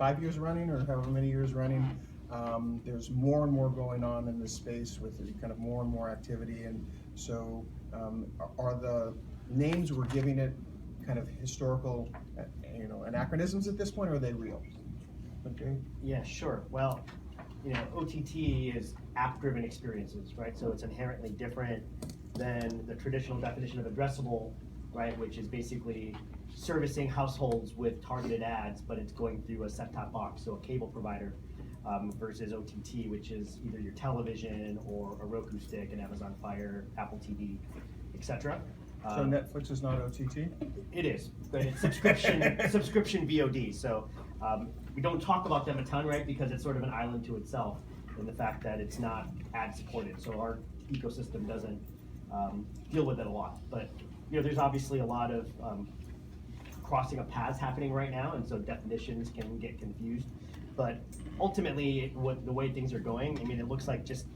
5 years running or however many years running. There's more and more going on in this space with kind of more and more activity, and so are the names we're giving it kind of historical, anachronisms at this point, or are they real? Okay. Yeah, sure. Well, OTT is app-driven experiences, right? So it's inherently different than the traditional definition of addressable, right? Which is basically servicing households with targeted ads, but it's going through a set-top box, so a cable provider, versus OTT, which is either your television or a Roku stick, an Amazon Fire, Apple TV, etc. So Netflix is not OTT? It is, but it's subscription VOD. So we don't talk about them a ton, right? Because it's sort of an island to itself in the fact that it's not ad supported. So our ecosystem doesn't deal with it a lot. But there's obviously a lot of crossing of paths happening right now, and so definitions can get confused. But ultimately, the way things are going, I mean, it looks like just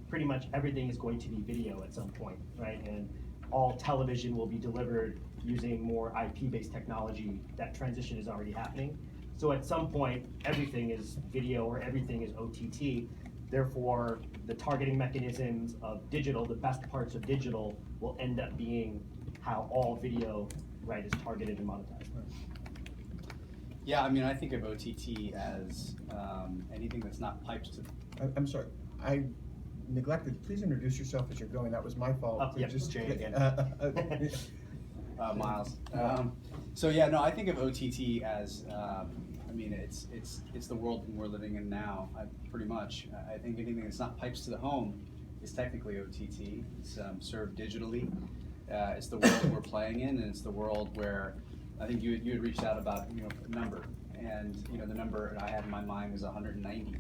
pretty much everything is going to be video at some point, right? And all television will be delivered using more IP-based technology. That transition is already happening. So at some point, everything is video or everything is OTT. Therefore, the targeting mechanisms of digital, the best parts of digital, will end up being how all video, right, is targeted and monetized. Yeah, I mean, I think of OTT as anything that's not piped to. I'm sorry, I neglected. Please introduce yourself as you're going. That was my fault. Yeah, just Jay again. Miles. So yeah, no, I think of OTT as, I mean, it's the world we're living in now. Pretty much, I think anything that's not pipes to the home is technically OTT. It's served digitally. It's the world we're playing in, and it's the world where I think you had reached out about a number, and the number I had in my mind was 190.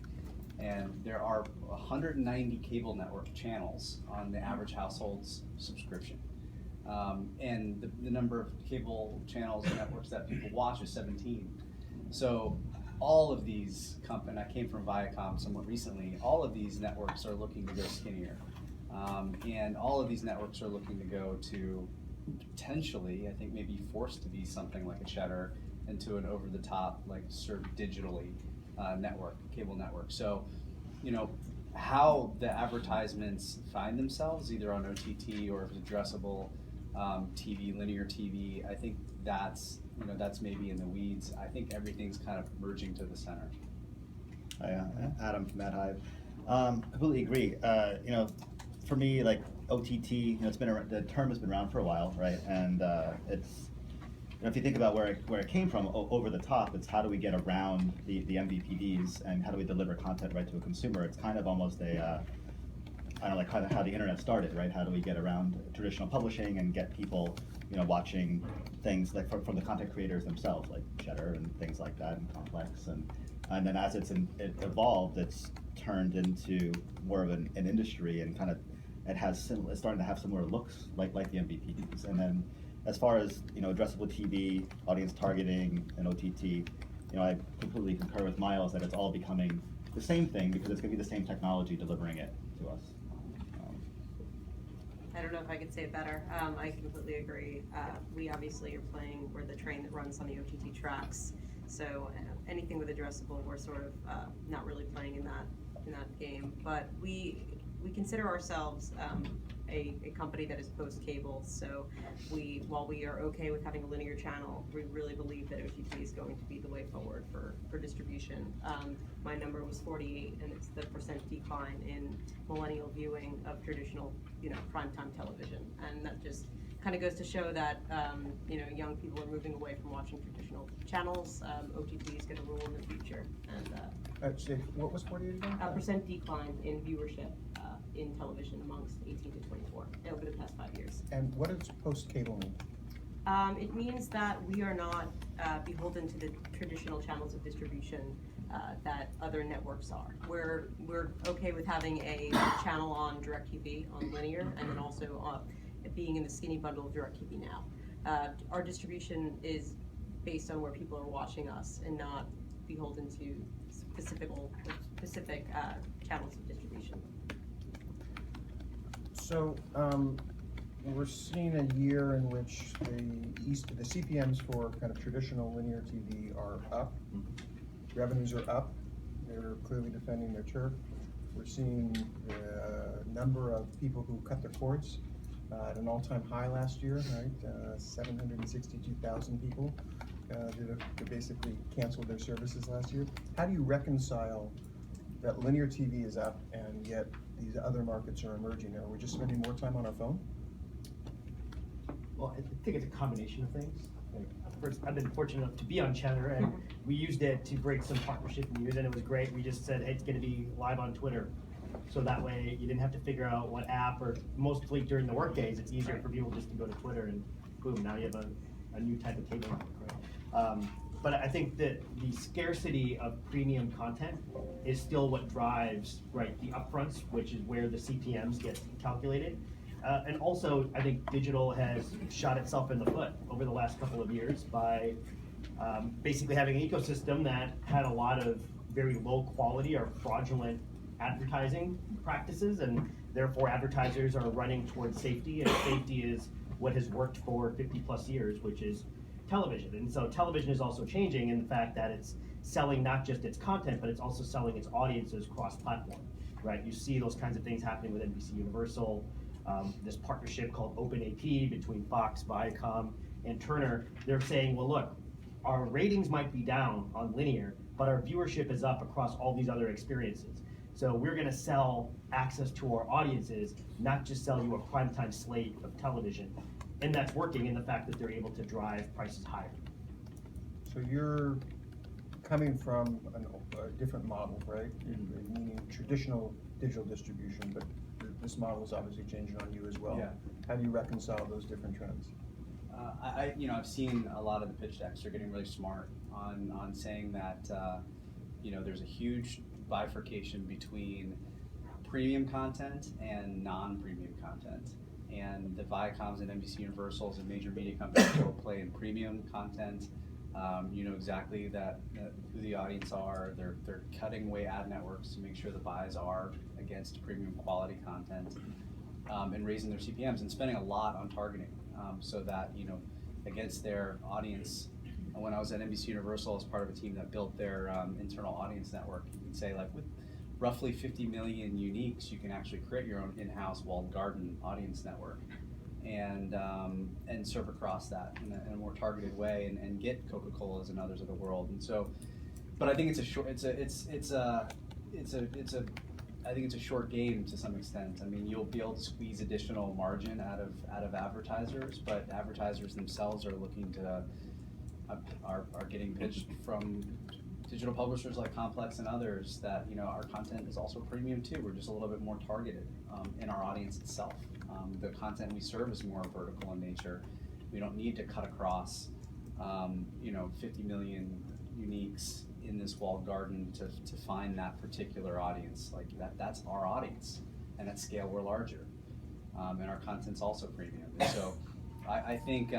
And there are 190 cable network channels on the average household's subscription. And the number of cable channels and networks that people watch is 17. So all of these companies, I came from Viacom somewhat recently, all of these networks are looking to go skinnier. And all of these networks are looking to go to potentially, I think maybe forced to be something like a Cheddar, into an over-the-top, like served digitally network, cable network. So, how the advertisements find themselves, either on OTT or if it's addressable TV, linear TV, I think that's maybe in the weeds. I think everything's kind of merging to the center. Adam from AdHive. Completely agree. For me, like OTT, it's been the term has been around for a while, right? And it's if you think about where it came from, over the top, it's how do we get around the MVPDs and how do we deliver content right to a consumer? It's kind of almost a I don't know, like kind of how the internet started, right? How do we get around traditional publishing and get people, watching things like from the content creators themselves, like Cheddar and things like that, and Complex, and then as it evolved, it's turned into more of an industry, and kind of it's starting to have similar looks like the MVPDs. And then as far as addressable TV, audience targeting, and OTT, I completely concur with Miles that it's all becoming the same thing because it's going to be the same technology delivering it to us. I don't know if I could say it better. I completely agree. We obviously are playing, we're the train that runs on the OTT tracks. So anything with addressable, we're sort of not really playing in that game. But we consider ourselves a company that is post-cable. So while we are okay with having a linear channel, we really believe that OTT is going to be the way forward for distribution. My number was 48, and it's the % decline in millennial viewing of traditional, primetime television, and that just kind of goes to show that young people are moving away from watching traditional channels. OTT is going to rule in the future, and Jake, what was 48 again? a % decline in viewership in television amongst 18 to 24 over the past 5 years. And what does post-cable mean? It means that we are not beholden to the traditional channels of distribution that other networks are. We're okay with having a channel on DirecTV on linear, and then also being in the skinny bundle of DirecTV Now. Our distribution is based on where people are watching us, and not beholden to specific channels of distribution. So we're seeing a year in which the CPMs for kind of traditional linear TV are up. revenues are up. They're clearly defending their turf. We're seeing a number of people who cut their cords at an all-time high last year, right? 762,000 people that basically canceled their services last year. How do you reconcile that linear TV is up and yet these other markets are emerging? Are we just spending more time on our phone? Well, I think it's a combination of things. Like, first, I've been fortunate enough to be on Cheddar, and we used it to break some partnership news, and it was great. We just said, hey, it's going to be live on Twitter. So that way you didn't have to figure out what app, or mostly during the work days, it's easier for people just to go to Twitter and boom, now you have a new type of cable network, right? But I think that the scarcity of premium content is still what drives, right, the upfronts, which is where the CPMs get calculated. And also, I think digital has shot itself in the foot over the last couple of years by basically having an ecosystem that had a lot of very low quality or fraudulent advertising practices, and therefore advertisers are running towards safety, and safety is what has worked for 50 plus years, which is television. And so television is also changing in the fact that it's selling not just its content, but it's also selling its audiences cross-platform, right? You see those kinds of things happening with NBC Universal, this partnership called OpenAP between Fox, Viacom, and Turner. They're saying, well, look, our ratings might be down on linear, but our viewership is up across all these other experiences. So we're gonna sell access to our audiences, not just sell you a primetime slate of television. And that's working in the fact that they're able to drive prices higher. So you're coming from a different model, right? Meaning traditional digital distribution, but this model is obviously changing on you as well. Yeah. How do you reconcile those different trends? I've seen a lot of the pitch decks. They're getting really smart on saying that there's a huge bifurcation between premium content and non-premium content. And the Viacoms and NBC Universals and major media companies will play in premium content. You know exactly who the audience are. They're cutting away ad networks to make sure the buys are against premium quality content, and raising their CPMs and spending a lot on targeting, so that against their audience. When I was at NBC Universal as part of a team that built their internal audience network, you can say like with roughly 50 million uniques, you can actually create your own in-house walled garden audience network, and serve across that in a more targeted way, and get Coca-Colas and others of the world. And so, but I think it's a short game to some extent. I mean, you'll be able to squeeze additional margin out of advertisers, but advertisers themselves are looking to are getting pitched from digital publishers like Complex and others that our content is also premium too. We're just a little bit more targeted in our audience itself. The content we serve is more vertical in nature. We don't need to cut across 50 million uniques in this walled garden to find that particular audience. Like that's our audience, and at scale we're larger, and our content's also premium. And so I think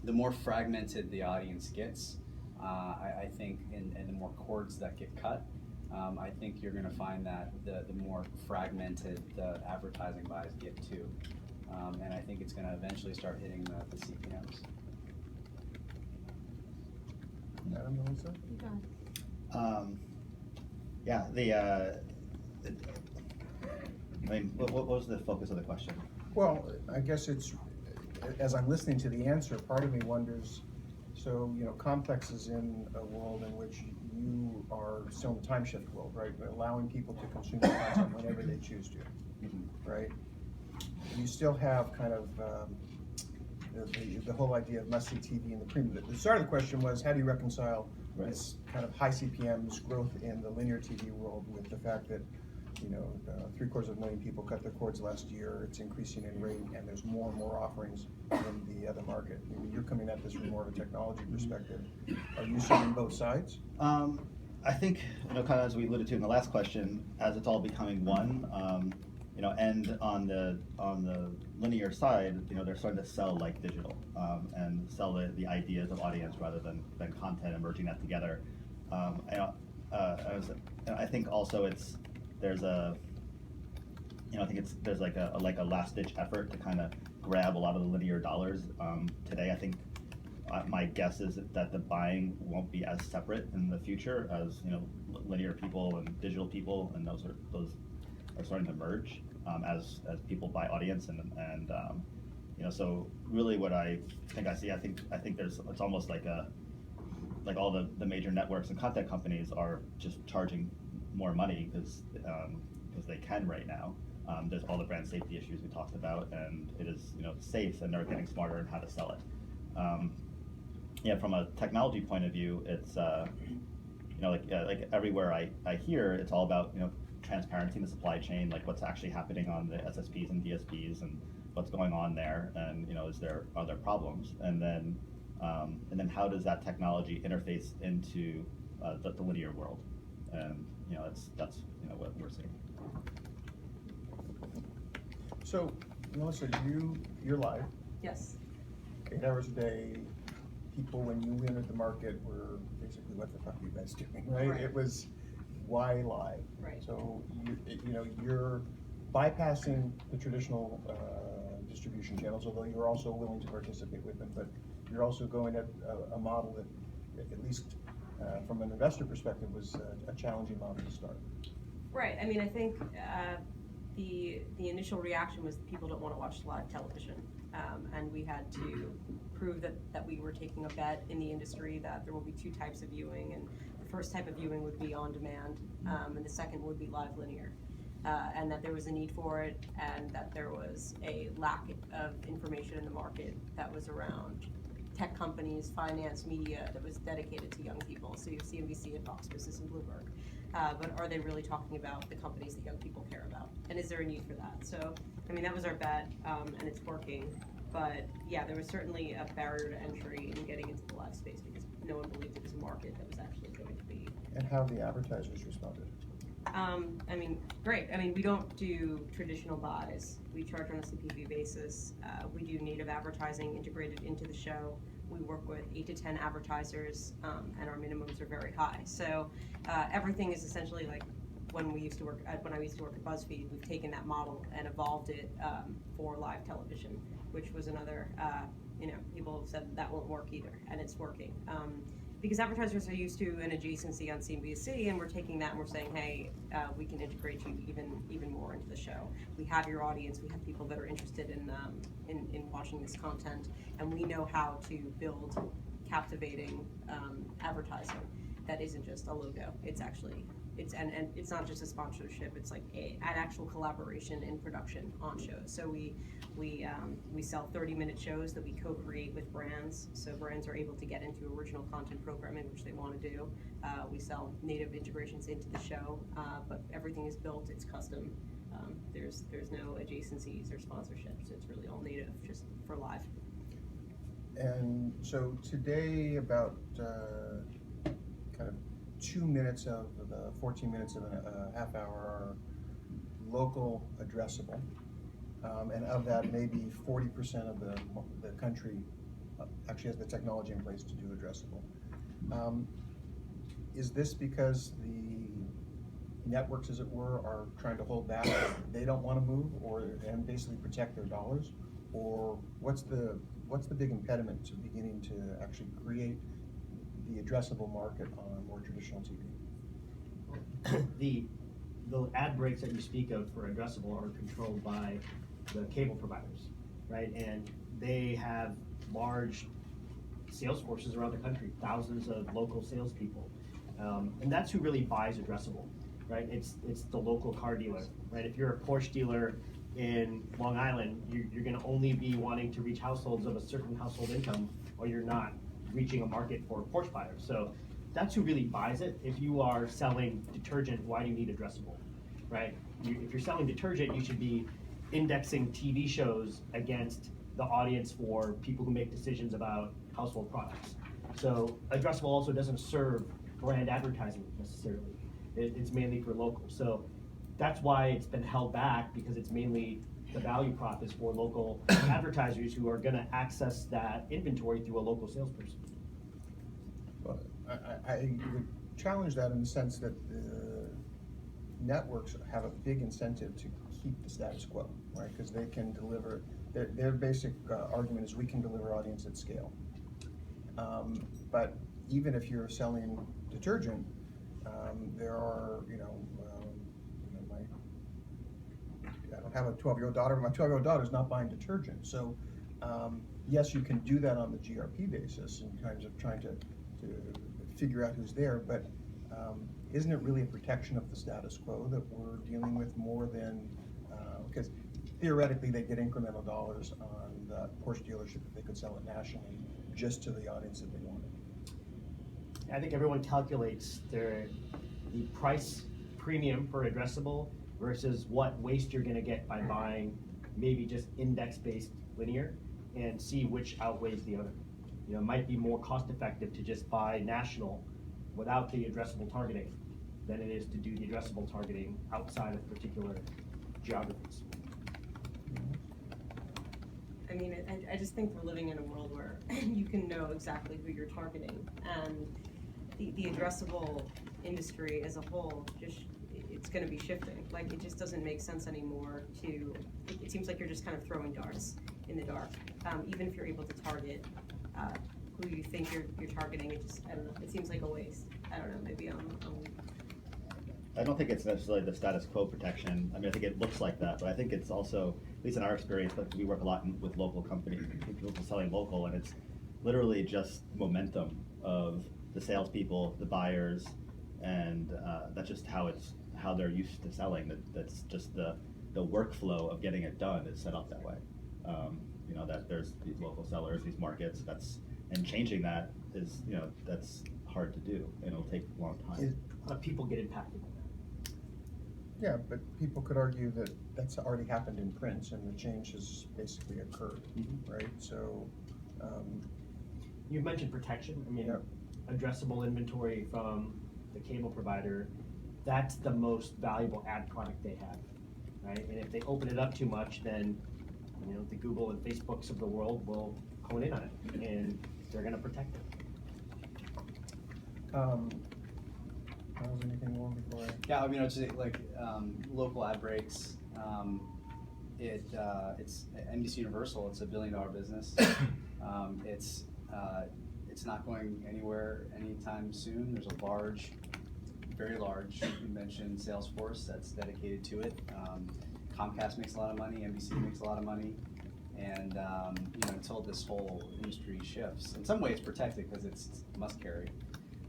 the more fragmented the audience gets, I think, and the more cords that get cut, I think you're going to find that the more fragmented the advertising buys get too, and I think it's going to eventually start hitting the CPMs. Adam, Melissa? What was the focus of the question? Well, I guess it's, as I'm listening to the answer, part of me wonders, so, Complex is in a world in which you are still in the time shift world, right? Allowing people to consume content whenever they choose to, right? You still have kind of the whole idea of must-see TV and the premium. The start of the question was, how do you reconcile this kind of high CPMs growth in the linear TV world with the fact that 750,000 people cut their cords last year, it's increasing in rate, and there's more and more offerings in the other market. I mean, you're coming at this from more of a technology perspective. Are you seeing both sides? I think, kind of as we alluded to in the last question, as it's all becoming one, and on the linear side, they're starting to sell like digital, and sell the ideas of audience rather than content and merging that together. I think also there's like a last ditch effort to kind of grab a lot of the linear dollars. Today, I think my guess is that the buying won't be as separate in the future as, you know, linear people and digital people, and those are starting to merge as people buy audience and you know, so really what I think I see, I think it's almost like all the major networks and content companies are just charging more money because they can right now. There's all the brand safety issues we talked about, and it is, you know, safe, and they're getting smarter in how to sell it. Yeah, from a technology point of view, it's you know, like everywhere I hear, it's all about, you know, transparency in the supply chain, like what's actually happening on the SSPs and DSPs and what's going on there, and, you know, are there problems, and then how does that technology interface into the linear world, and, you know, that's you know what we're seeing. So, Melissa, you're live, Yes. 8 hours a day. People, when you entered the market, were basically, what the fuck are you guys doing, right? Right. It was, why live? Right. So, you know, you're bypassing the traditional distribution channels, although you're also willing to participate with them, but you're also going at a model that, at least from an investor perspective, was a challenging model to start. Right, I mean, I think the initial reaction was people don't want to watch live television. And we had to prove that we were taking a bet in the industry, that there will be two types of viewing, and the first type of viewing would be on demand, and the second would be live linear. And that there was a need for it, and that there was a lack of information in the market that was around tech companies, finance, media, that was dedicated to young people. So you have CNBC and Fox Business and Bloomberg. But are they really talking about the companies that young people care about? And is there a need for that? So, I mean, that was our bet, and it's working. But yeah, there was certainly a barrier to entry in getting into the live space because no one believed it was a market that was actually going to be. And how the advertisers responded. I mean, great. I mean, we don't do traditional buys. We charge on a CPV basis. We do native advertising integrated into the show. We work with 8 to 10 advertisers, and our minimums are very high. So everything is essentially like when I used to work at BuzzFeed. We've taken that model and evolved it for live television, which was another. You know, people have said that won't work either, and it's working. Because advertisers are used to an adjacency on CNBC, and we're taking that and we're saying, hey, we can integrate you even more into the show. We have your audience. We have people that are interested in watching this content, and we know how to build captivating advertising that isn't just a logo. It's actually and it's not just a sponsorship. It's like an actual collaboration in production on shows. So we sell 30-minute shows that we co-create with brands. So brands are able to get into original content programming, which they want to do. We sell native integrations into the show, but everything is built. It's custom. There's no adjacencies or sponsorships. It's really all native, just for live. And so today, about kind of 2 minutes of the 14 minutes of a half hour are local addressable. And of that, maybe 40% of the country actually has the technology in place to do addressable. Is this because the networks, as it were, are trying to hold back? They don't want to move, and basically protect their dollars? Or what's the big impediment to beginning to actually create the addressable market on more traditional TV? The ad breaks that you speak of for addressable are controlled by the cable providers, right? And they have large sales forces around the country, thousands of local salespeople, and that's who really buys addressable, right? It's the local car dealer, right? If you're a Porsche dealer in Long Island, you're going to only be wanting to reach households of a certain household income, or you're not reaching a market for Porsche buyers. So that's who really buys it. If you are selling detergent, why do you need addressable, right? If you're selling detergent, you should be indexing TV shows against the audience for people who make decisions about household products. So addressable also doesn't serve brand advertising necessarily. It's mainly for local. So that's why it's been held back, because it's mainly the value prop is for local advertisers who are going to access that inventory through a local salesperson. Well, I would challenge that in the sense that the networks have a big incentive to keep the status quo, right? Because they can deliver, their basic argument is we can deliver audience at scale. But even if you're selling detergent, there are, I don't have a 12-year-old daughter, but my 12-year-old daughter's not buying detergent. So, yes, you can do that on the GRP basis in terms of trying to figure out who's there, but isn't it really a protection of the status quo that we're dealing with more than, because theoretically they get incremental dollars on the Porsche dealership if they could sell it nationally just to the audience that they wanted. I think everyone calculates the price premium for addressable versus what waste you're gonna get by buying maybe just index-based linear and see which outweighs the other. You know, it might be more cost-effective to just buy national without the addressable targeting than it is to do the addressable targeting outside of particular geographies. I mean, I just think we're living in a world where you can know exactly who you're targeting, and the addressable industry as a whole, it's gonna be shifting. Like, it just doesn't make sense anymore it seems like you're just kind of throwing darts in the dark. Even if you're able to target who you think you're targeting, I don't know, it seems like a waste. I don't know, maybe I don't think it's necessarily the status quo protection. I mean, I think it looks like that, but I think it's also, at least in our experience, like we work a lot with local companies, people selling local, and it's literally just momentum of the salespeople, the buyers, and that's just how they're used to selling. That's just the workflow of getting it done is set up that way. That there's these local sellers, these markets. And changing that is, that's hard to do, and it'll take a long time. A lot of people get impacted by that. Yeah, but people could argue that that's already happened in print and the change has basically occurred, right? So, You mentioned protection. I mean, yeah. addressable inventory from the cable provider, that's the most valuable ad product they have, right? And if they open it up too much, then the Google and Facebooks of the world will hone in on it, and they're going to protect it. Was anything more before? Yeah, I mean, it's just like local ad breaks. It's NBC Universal. It's $1 billion business. It's not going anywhere anytime soon. There's a large, very large, you mentioned Salesforce that's dedicated to it. Comcast makes a lot of money. NBC makes a lot of money. And until this whole industry shifts, in some ways protected because it's must carry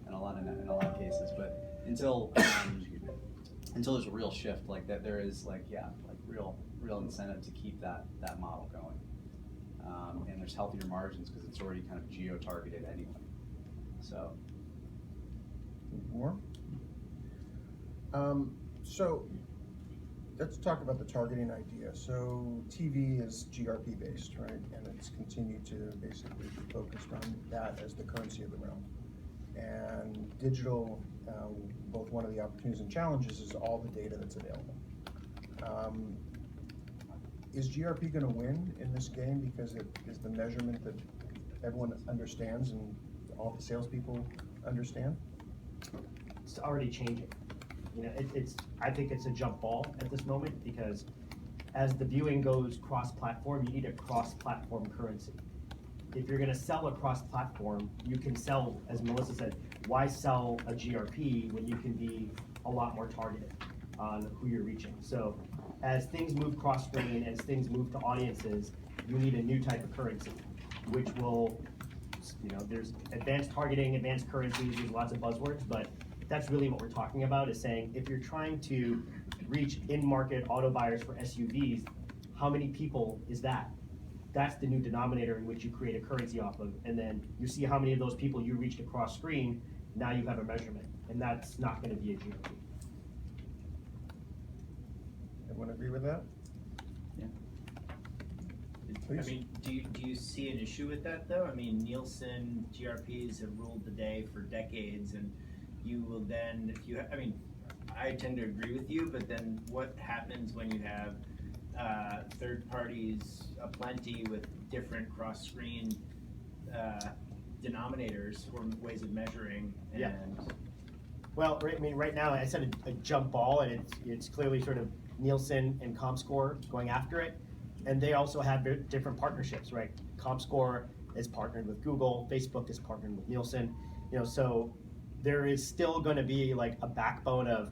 in a lot of cases, but until there's a real shift like that, there is real incentive to keep that model going, and there's healthier margins because it's already kind of geo targeted anyway. So more. So let's talk about the targeting idea. So TV is GRP based, right? And it's continued to basically be focused on that as the currency of the realm. And digital, both one of the opportunities and challenges is all the data that's available. Is GRP going to win in this game because it is the measurement that everyone understands and all the salespeople understand? It's already changing. I think it's a jump ball at this moment because as the viewing goes cross-platform, you need a cross-platform currency. If you're gonna sell a cross-platform, you can sell, as Melissa said, why sell a GRP when you can be a lot more targeted on who you're reaching? So as things move cross-screen, as things move to audiences, you need a new type of currency, which will, there's advanced targeting, advanced currencies, there's lots of buzzwords, but that's really what we're talking about, is saying if you're trying to reach in-market auto buyers for SUVs, how many people is that? That's the new denominator in which you create a currency off of, and then you see how many of those people you reached across screen, now you have a measurement, and that's not gonna be a GRP. Everyone agree with that? Yeah. Please. I mean, do you see an issue with that though? I mean, Nielsen GRPs have ruled the day for decades, and you will then, I tend to agree with you, but then what happens when you have third parties aplenty with different cross-screen denominators or ways of measuring? And Yeah. Well, right now, I said a jump ball, and it's clearly sort of Nielsen and ComScore going after it, and they also have different partnerships, right? ComScore is partnered with Google, Facebook is partnered with Nielsen, so there is still going to be like a backbone of,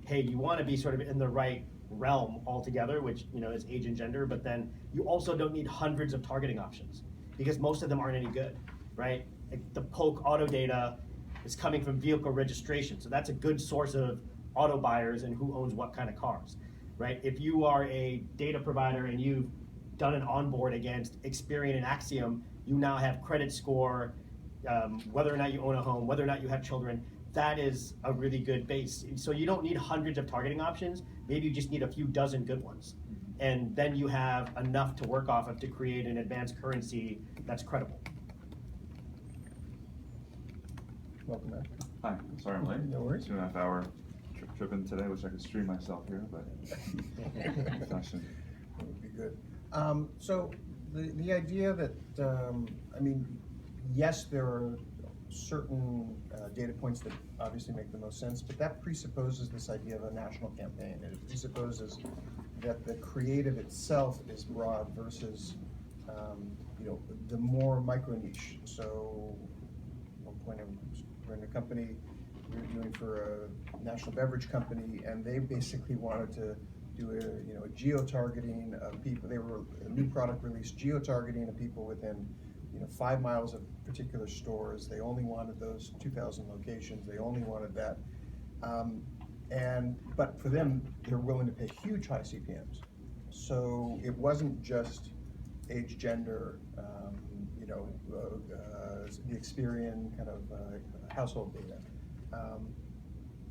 hey, you want to be sort of in the right realm altogether, which is age and gender, but then you also don't need hundreds of targeting options because most of them aren't any good, right? Like the Polk auto data is coming from vehicle registration, so that's a good source of auto buyers and who owns what kind of cars, right? If you are a data provider and you've done an onboard against Experian and Axiom, you now have credit score, whether or not you own a home, whether or not you have children. That is a really good base. So you don't need hundreds of targeting options. Maybe you just need a few dozen good ones. And then you have enough to work off of to create an advanced currency that's credible. Welcome back. Hi, sorry I'm late. No worries. 2.5 hour trip in today. Wish I could stream myself here, but fashion. That would be good. So the idea that, yes, there are certain data points that obviously make the most sense, but that presupposes this idea of a national campaign. And it presupposes that the creative itself is broad versus, the more micro niche. So at one point I was running a company we were doing for a national beverage company, and they basically wanted to do a geo-targeting of people. They were a new product release, geo-targeting of people within 5 miles of particular stores. They only wanted those 2,000 locations. They only wanted that. But for them, they're willing to pay huge high CPMs. So it wasn't just age, gender, the Experian kind of household data.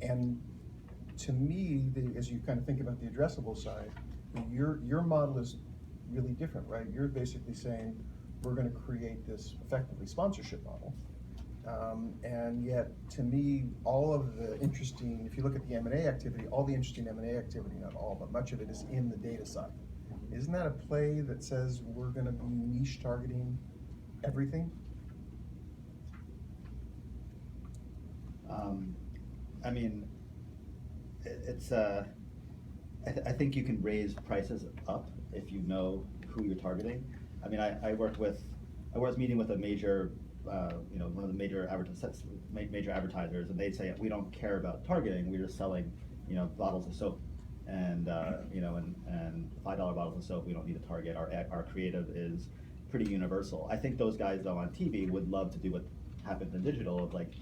And to me, as you kind of think about the addressable side, your model is really different, right? You're basically saying, we're going to create this effectively sponsorship model. And yet, to me, all of the interesting, if you look at the M&A activity, all the interesting M&A activity, not all, but much of it is in the data side. Isn't that a play that says we're going to be niche targeting everything? I think you can raise prices up if you know who you're targeting. I was meeting with a major, one of the major advertisers, and they'd say, we don't care about targeting, we're just selling, bottles of soap. And and $5 bottles of soap, we don't need to target. Our creative is pretty universal. I think those guys though on TV would love to do what happens in digital, of like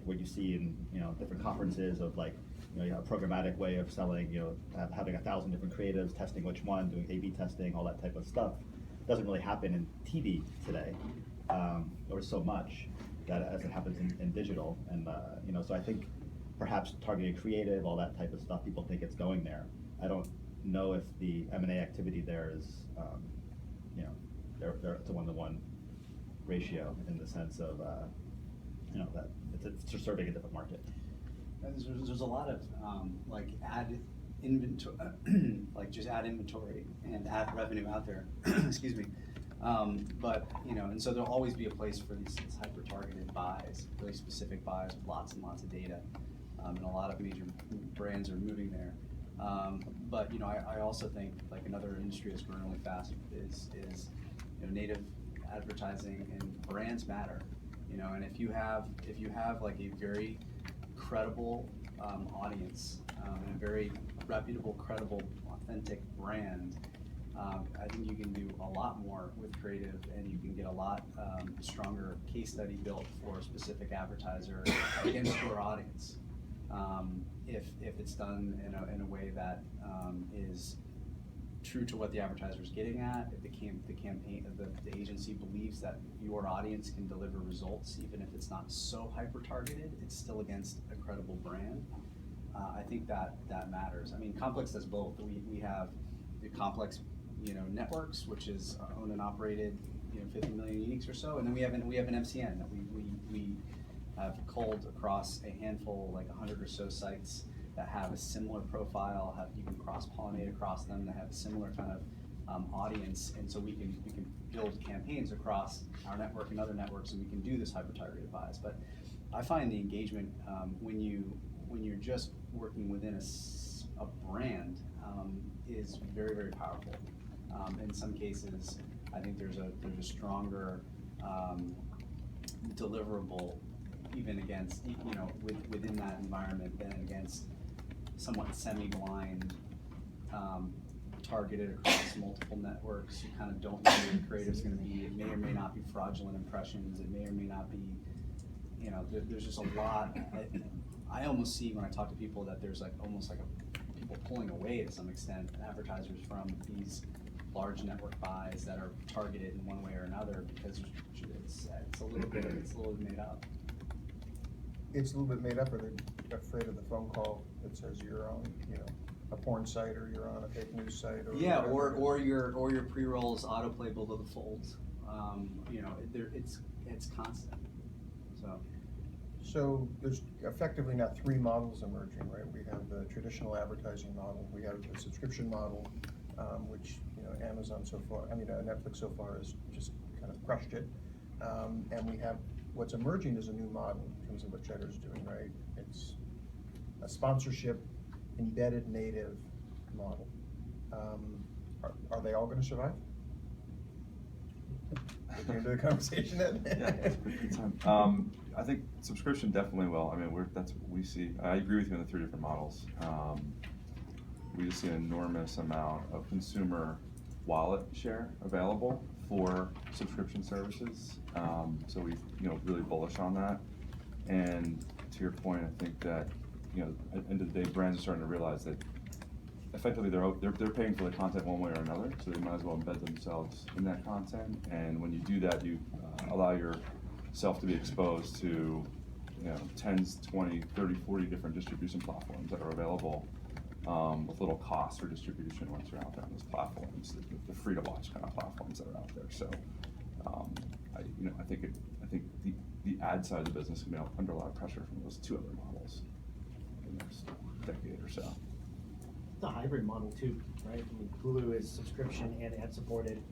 what you see in different conferences of you have a programmatic way of selling, having 1,000 different creatives, testing which one, doing A/B testing, all that type of stuff. Doesn't really happen in TV today, or so much that as it happens in digital. And so I think perhaps targeted creative, all that type of stuff, people think it's going there. I don't know if the M&A activity there is, it's a 1-to-1 ratio in the sense of, that it's serving a different market. There's a lot of ad inventory, just ad inventory and ad revenue out there. Excuse me. But and so there'll always be a place for these hyper targeted buys, really specific buys with lots and lots of data, and a lot of major brands are moving there. But I also think another industry that's growing really fast is native advertising, and brands matter. And if you have a very credible audience and a very reputable, credible, authentic brand, I think you can do a lot more with creative, and you can get a lot stronger case study built for a specific advertiser against your audience. If it's done in a way that is true to what the advertiser is getting at, if the agency believes that your audience can deliver results, even if it's not so hyper targeted, it's still against a credible brand. I think that matters. Complex does both. We have the Complex, networks, which is owned and operated, 50 million uniques or so, and then we have an MCN that we have culled across a handful, 100 or so sites that have a similar profile. You can cross-pollinate across them. That have a similar kind of audience, and so we can build campaigns across our network and other networks, and we can do this hyper-targeted buys. But I find the engagement when you're just working within a brand is very, very powerful. In some cases, I think there's a stronger deliverable even against, you know, within that environment than against somewhat semi-blind, targeted across multiple networks. You kind of don't know where your creative's gonna be. It may or may not be fraudulent impressions. It may or may not be, you know, there's just a lot. I almost see when I talk to people that there's like almost like people pulling away to some extent, advertisers from these large network buys that are targeted in one way or another because it's a little bit made up. It's a little bit made up, or they're afraid of the phone call that says you're on, you know, a porn site, or you're on a fake news site, or Yeah, whatever. or your pre-rolls autoplay below the folds. You know, it's constant. So there's effectively now three models emerging, right? We have the traditional advertising model, we have the subscription model, which, you know, Amazon so far, Netflix so far has just kind of crushed it. And we have, what's emerging is a new model in terms of what Cheddar's doing, right? It's a sponsorship embedded native model. Are they all gonna survive? Looking into the conversation then? Yeah, it's a good time. I think subscription definitely will. I mean, that's what we see. I agree with you on the three different models. We just see an enormous amount of consumer wallet share available for subscription services. So we, you know, really bullish on that. And to your point, I think that, you know, at the end of the day, brands are starting to realize that effectively they're paying for the content one way or another, so they might as well embed themselves in that content. And when you do that, you allow yourself to be exposed to, you know, 10, 20, 30, 40 different distribution platforms that are available with little cost for distribution once you're out there on those platforms, the free to watch kind of platforms that are out there. So, I think the ad side of the business is going to be under a lot of pressure from those two other models in the next decade or so. It's a hybrid model too, right? I mean, Hulu is subscription and ad supported.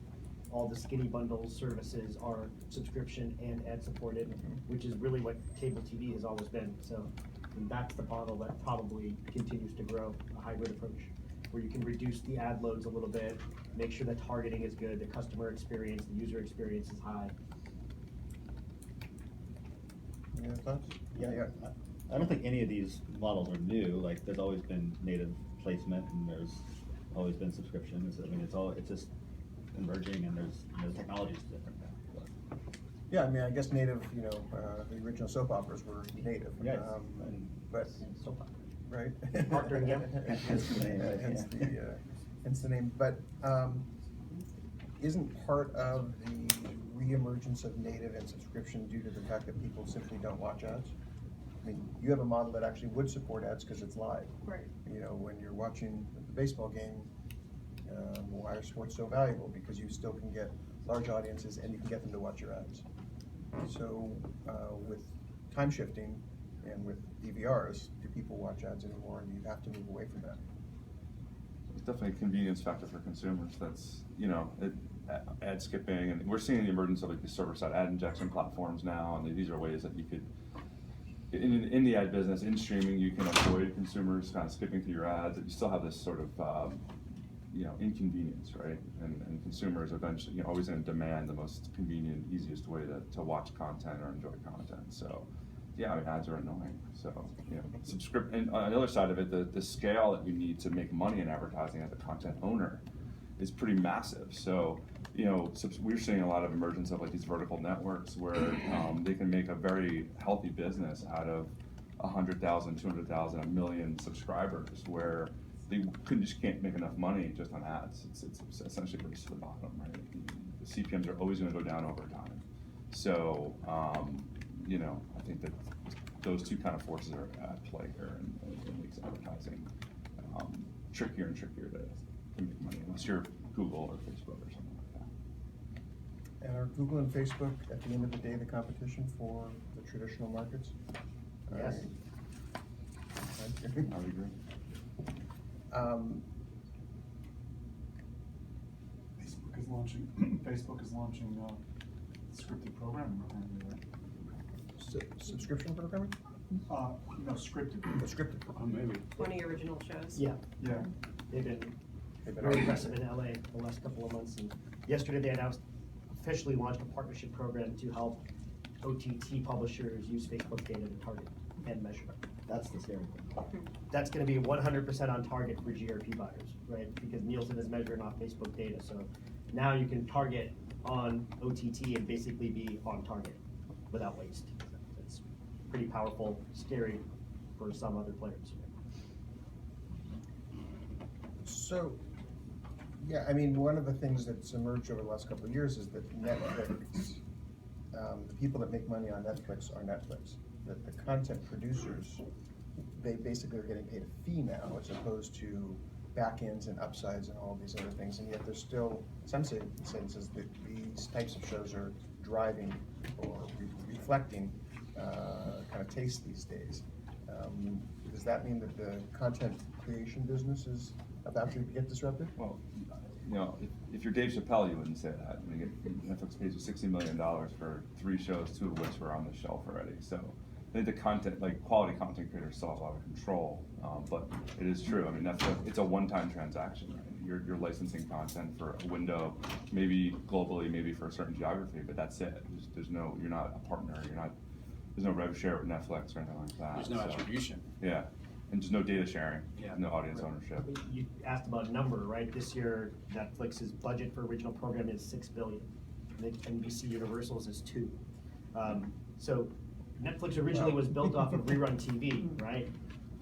All the skinny bundles services are subscription and ad supported, which is really what cable TV has always been. So, and that's the model that probably continues to grow, a hybrid approach, where you can reduce the ad loads a little bit, make sure the targeting is good, the customer experience, the user experience is high. Any other thoughts? Yeah. I don't think any of these models are new. Like, there's always been native placement, and there's always been subscription. It's just converging, and the technology's different now. Yeah, I mean, I guess native, you know, the original soap operas were native. Yes. But, So far. right? Procter & Gamble. Hence the name, right? Hence the name. But isn't part of the reemergence of native and subscription due to the fact that people simply don't watch ads? I mean, you have a model that actually would support ads because it's live. Right. You know, when you're watching the baseball game, why are sports so valuable? Because you still can get large audiences and you can get them to watch your ads. So with time shifting and with DVRs, do people watch ads anymore, and you have to move away from that? It's definitely a convenience factor for consumers. That's, you know, ad skipping, and we're seeing the emergence of like the server-side ad injection platforms now, and these are ways that you could, in the ad business, in streaming, you can avoid consumers kind of skipping through your ads. You still have this sort of, you know, inconvenience, right? And consumers eventually, you know, always going to demand the most convenient, easiest way to watch content or enjoy content. So, yeah, I mean, ads are annoying. So, you know, and on the other side of it, the scale that you need to make money in advertising as a content owner is pretty massive. So, you know, we're seeing a lot of emergence of like these vertical networks where they can make a very healthy business out of 100,000, 200,000, 1 million subscribers, where they just can't make enough money just on ads. It's essentially a race to the bottom, right? The CPMs are always going to go down over time. So, you know, I think that those two kind of forces are at play here, and it makes advertising trickier and trickier to make money, unless you're Google or Facebook or something like that. And are Google and Facebook, at the end of the day, the competition for the traditional markets? Yes. I would agree. Facebook is launching scripted programming currently, right? Subscription programming? No, scripted. Scripted. Oh, maybe. 20 original shows. Yeah, Yeah. they've been They've been very on- aggressive in LA the last couple of months, and yesterday they announced officially launched a partnership program to help OTT publishers use Facebook data to target and measure. That's the scary thing. That's gonna be 100% on target for GRP buyers, right? Because Nielsen is measuring off Facebook data, so now you can target on OTT and basically be on target without waste. It's pretty powerful, scary for some other players. So, yeah, I mean, one of the things that's emerged over the last couple of years is that Netflix, the people that make money on Netflix are Netflix. That the content producers, they basically are getting paid a fee now as opposed to back ends and upsides and all these other things, and yet there's still, some senses that these types of shows are driving or reflecting kind of taste these days. Does that mean that the content creation business is about to get disrupted? Well, you know, if you're Dave Chappelle, you wouldn't say that. I mean, Netflix pays you $60 million for 3 shows, 2 of which were on the shelf already. So I think the content, like quality content creators still have a lot of control, but it is true. I mean, Netflix, it's a one-time transaction, right? You're licensing content for a window, maybe globally, maybe for a certain geography, but that's it. There's no, you're not a partner, there's no rev share with Netflix or anything like that. There's no attribution. Yeah, and just no data sharing, Yeah. no audience ownership. You asked about a number, right? This year, Netflix's budget for original programming is $6 billion. NBC Universal's is $2 billion. So Netflix originally was built off of rerun TV, right?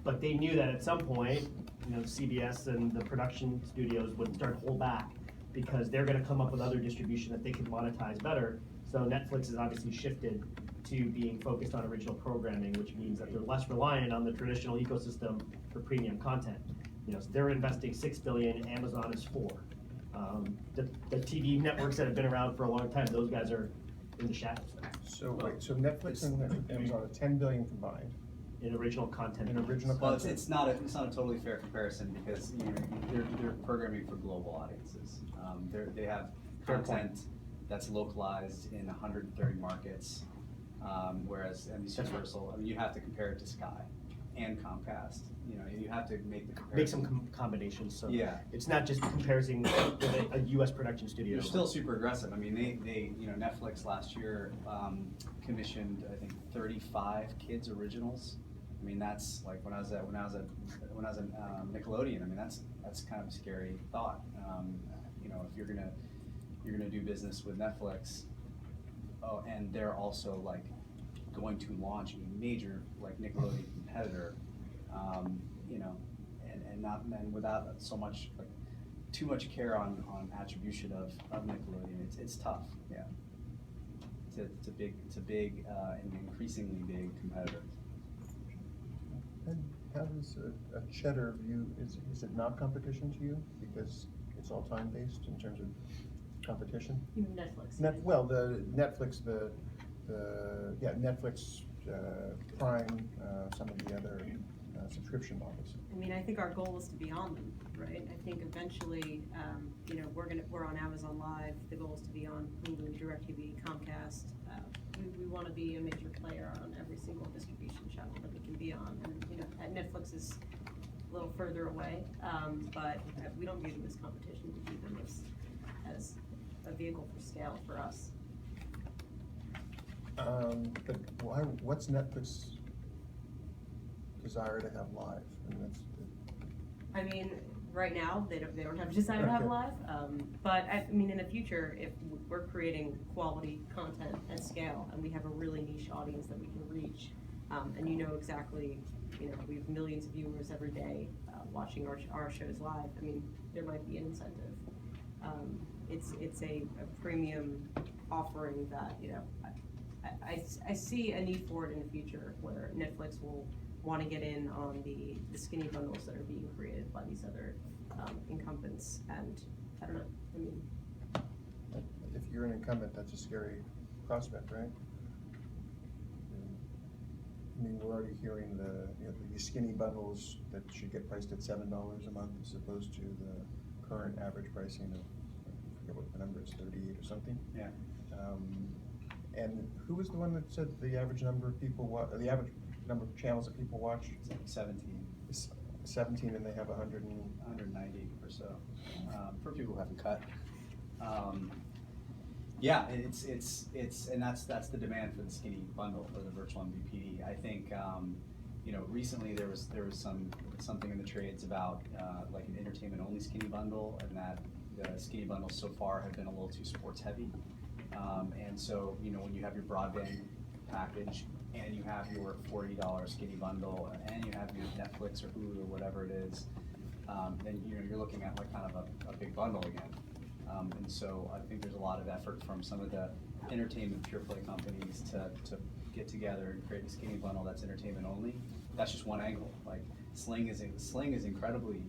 But they knew that at some point, you know, CBS and the production studios would start to hold back because they're gonna come up with other distribution that they can monetize better. So Netflix has obviously shifted to being focused on original programming, which means that they're less reliant on the traditional ecosystem for premium content. You know, so they're investing $6 billion, Amazon is $4 billion. The TV networks that have been around for a long time, those guys are in the shadows there. So wait, so Netflix and Amazon are 10 billion combined In original content. in original Well, content? it's not a totally fair comparison because you know, they're programming for global audiences. They have Fair point. content that's localized in 130 markets, whereas NBC Universal, I mean, you have to compare it to Sky and Comcast. You know, you have to make the comparison. Make some combinations, so. Yeah. It's not just comparison with a US production studio. They're still super aggressive. I mean, they you know, Netflix last year commissioned, I think, 35 kids originals. I mean, that's like when I was at Nickelodeon. I mean, that's kind of a scary thought. You know, if you're gonna do business with Netflix, and they're also like going to launch a major like Nickelodeon competitor, you know, and without so much like too much care on attribution of Nickelodeon, it's tough. Yeah, it's a big and increasingly big competitor. And how does a cheddar view, is it not competition to you? Because it's all time-based in terms of competition? You mean Netflix? Well, the Netflix, Netflix, Prime, some of the other subscription models. I mean, I think our goal is to be on them, right? I think eventually, you know, we're on Amazon Live. The goal is to be on Hulu, DirecTV, Comcast. We want to be a major player on every single distribution channel that we can be on. And, you know, Netflix is a little further away, but we don't view them as competition. We view them as a vehicle for scale for us. But what's Netflix desire to have live? I mean, right now, they don't have a desire to have Okay. live, but I mean, in the future, if we're creating quality content at scale, and we have a really niche audience that we can reach, and you know exactly, you know, we have millions of viewers every day, watching our shows live, I mean, there might be an incentive. It's a premium offering that, you know, I see a need for it in the future, where Netflix will want to get in on the skinny bundles that are being created by these other incumbents, and I don't know, I mean. If you're an incumbent, that's a scary prospect, right? I mean, we're already hearing these skinny bundles that should get priced at $7 a month as opposed to the current average pricing of, I forget what the number is, 38 or something. Yeah. And who was the one that said the average number of people the average number of channels that people watch? It's like 17. Is 17, and they have 190 or so, for people who haven't cut. Yeah, and that's the demand for the skinny bundle or the virtual MVPD. I think, you know, recently there was something in the trades about like an entertainment only skinny bundle, and that the skinny bundles so far have been a little too sports heavy. And so, you know, when you have your broadband package and you have your $40 skinny bundle and you have your Netflix or Hulu or whatever it is, then you know you're looking at like kind of a big bundle again. And so I think there's a lot of effort from some of the entertainment pure play companies to get together and create a skinny bundle that's entertainment only. That's just one angle. Like Sling is incredibly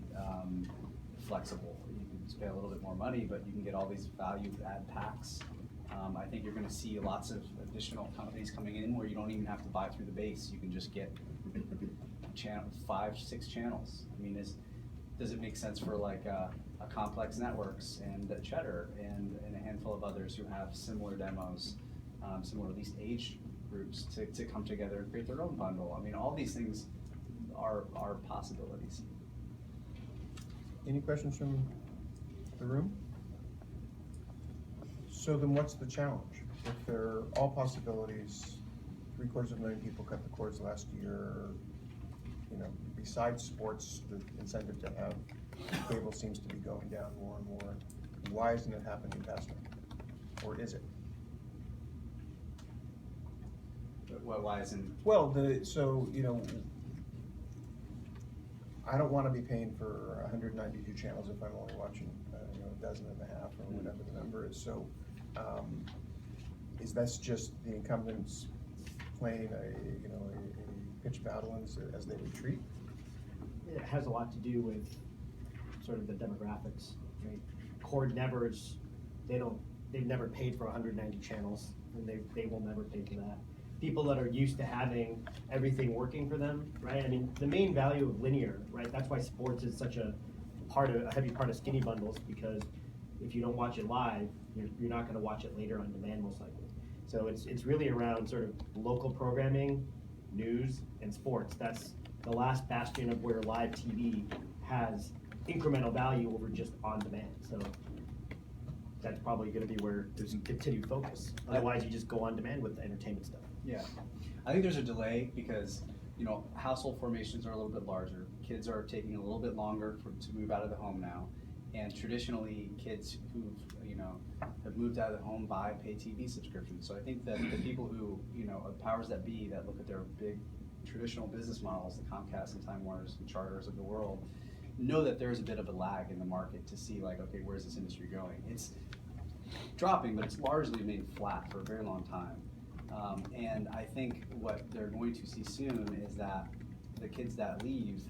flexible. You can pay a little bit more money, but you can get all these value add packs. I think you're going to see lots of additional companies coming in where you don't even have to buy through the base. You can just get 5-6 channels. I mean, does it make sense for like a Complex Networks and Cheddar and a handful of others who have similar demos, similar at least age groups to come together and create their own bundle? I mean, all these things are possibilities. Any questions from the room? So then what's the challenge? If they're all possibilities, 750,000 people cut the cords last year, you know, besides sports, the incentive to have cable seems to be going down more and more. Why isn't it happening faster? Or is it? Why isn't? Well, so, you know, I don't want to be paying for 192 channels if I'm only watching, you know, a dozen and a half or whatever the number is. So, is that just the incumbents playing a pitched battle as they retreat? It has a lot to do with sort of the demographics, right? Cord nevers, they've never paid for 190 channels, and they will never pay for that. People that are used to having everything working for them, right? I mean, the main value of linear, right? That's why sports is such a heavy part of skinny bundles, because if you don't watch it live, you're not gonna watch it later on demand most likely. So it's really around sort of local programming, news, and sports. That's the last bastion of where live TV has incremental value over just on demand. So that's probably gonna be where there's continued focus. Otherwise, you just go on demand with the entertainment stuff. Yeah, I think there's a delay because, you know, household formations are a little bit larger. Kids are taking a little bit longer to move out of the home now. And traditionally, kids who've, you know, have moved out of the home buy pay TV subscriptions. So I think that the people who, you know, powers that be that look at their big traditional business models, the Comcast and Time Warners and Charters of the world, know that there's a bit of a lag in the market to see like, okay, where's this industry going? It's dropping, but it's largely remained flat for a very long time. And I think what they're going to see soon is that the kids that leave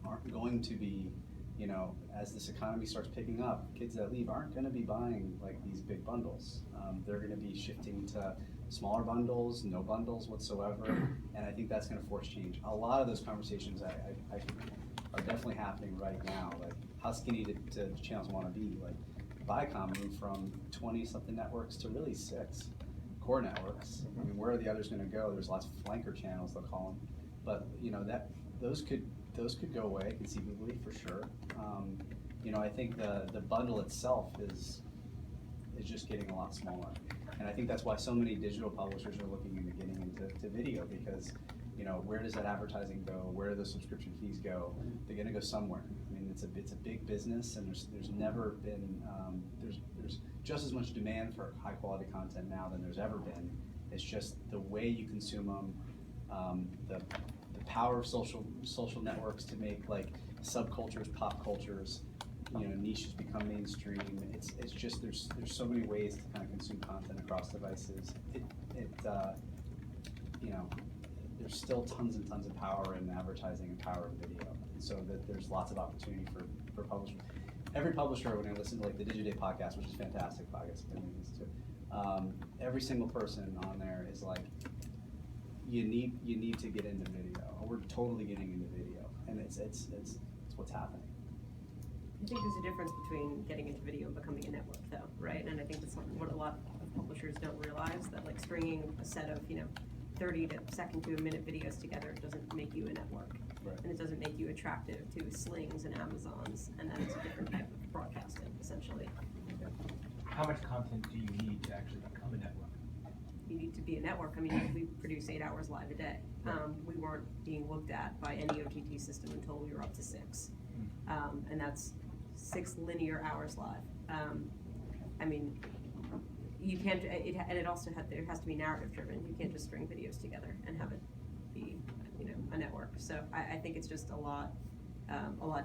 aren't going to be, you know, as this economy starts picking up, kids that leave aren't going to be buying like these big bundles. They're going to be shifting to smaller bundles, no bundles whatsoever, and I think that's going to force change. A lot of those conversations I are definitely happening right now. Like, how skinny do channels want to be? Like, Viacom moved from 20-something networks to really 6 core networks. I mean, where are the others going to go? There's lots of flanker channels, they'll call them, but you know those could go away conceivably for sure. You know, I think the bundle itself is just getting a lot smaller, and I think that's why so many digital publishers are looking into getting into video, because you know, where does that advertising go? Where do the subscription fees go? They're going to go somewhere. I mean, it's a big business, and there's never been there's just as much demand for high quality content now than there's ever been. It's just the way you consume them, the power of social networks to make like subcultures, pop cultures, you know, niches become mainstream. It's just there's so many ways to kind of consume content across devices. You know, there's still tons and tons of power in advertising and power in video, and so that there's lots of opportunity for publishers. Every publisher, when I listen to like the Digiday podcast, which is a fantastic podcast, I've been listening to, every single person on there is like, you need to get into video. We're totally getting into video, and it's what's happening. I think there's a difference between getting into video and becoming a network, though, right? And I think that's what a lot of publishers don't realize, that like stringing a set of 30 second to a minute videos together doesn't make you a network, Right. and it doesn't make you attractive to Slings and Amazons, and that is a different type of broadcasting, essentially. How much content do you need to actually become a network? You need to be a network. I mean, we produce 8 hours live a day. We weren't being looked at by any OTT system until we were up to 6. And that's 6 linear hours live. I mean, you can't, and it also there has to be narrative driven. You can't just string videos together and have it be, a network. So I think it's just a lot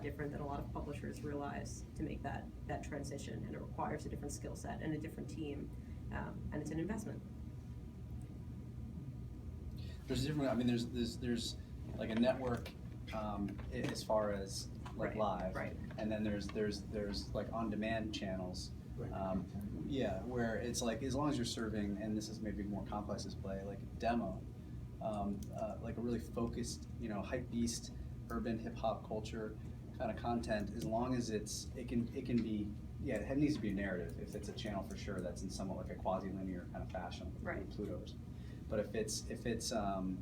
different than a lot of publishers realize to make that transition, and it requires a different skill set and a different team, and it's an investment. There's different. I mean, there's like a network as far as like Right, live, right. and then there's like on-demand channels. Right. Yeah, where it's like as long as you're serving, and this is maybe more complex display, like a demo, like a really focused, hype beast, urban hip hop culture kind of content. As long as it can be, it needs to be a narrative. If it's a channel for sure, that's in somewhat like a quasi-linear kind of fashion, like Right. Pluto's. But if it's on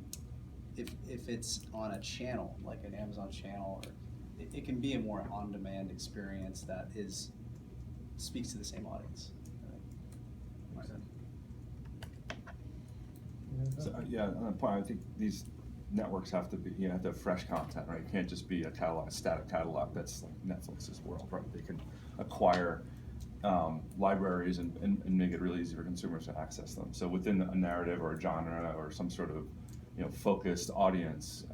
a channel like an Amazon channel, or it can be a more on-demand experience that speaks to the same audience. Makes sense. So, yeah, on that point, I think these networks have to be, have to have fresh content, right? It can't just be a static catalog that's like Netflix's world, right? They can acquire libraries and make it really easy for consumers to access them. So within a narrative or a genre or some sort of focused audience,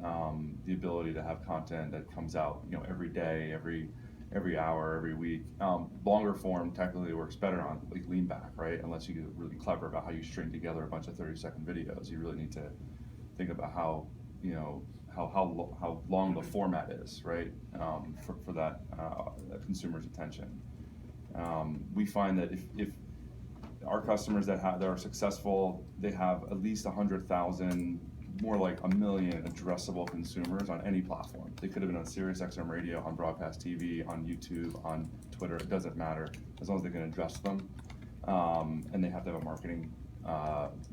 the ability to have content that comes out every day, every hour, every week. Longer form technically works better on like lean back, right? Unless you get really clever about how you string together a bunch of 30-second videos, you really need to think about how how long the format is, right? For that consumer's attention. We find that if our customers that are successful, they have at least 100,000, more like 1 million addressable consumers on any platform. They could have been on Sirius XM radio, on broadcast TV, on YouTube, on Twitter. It doesn't matter as long as they can address them. And they have to have a marketing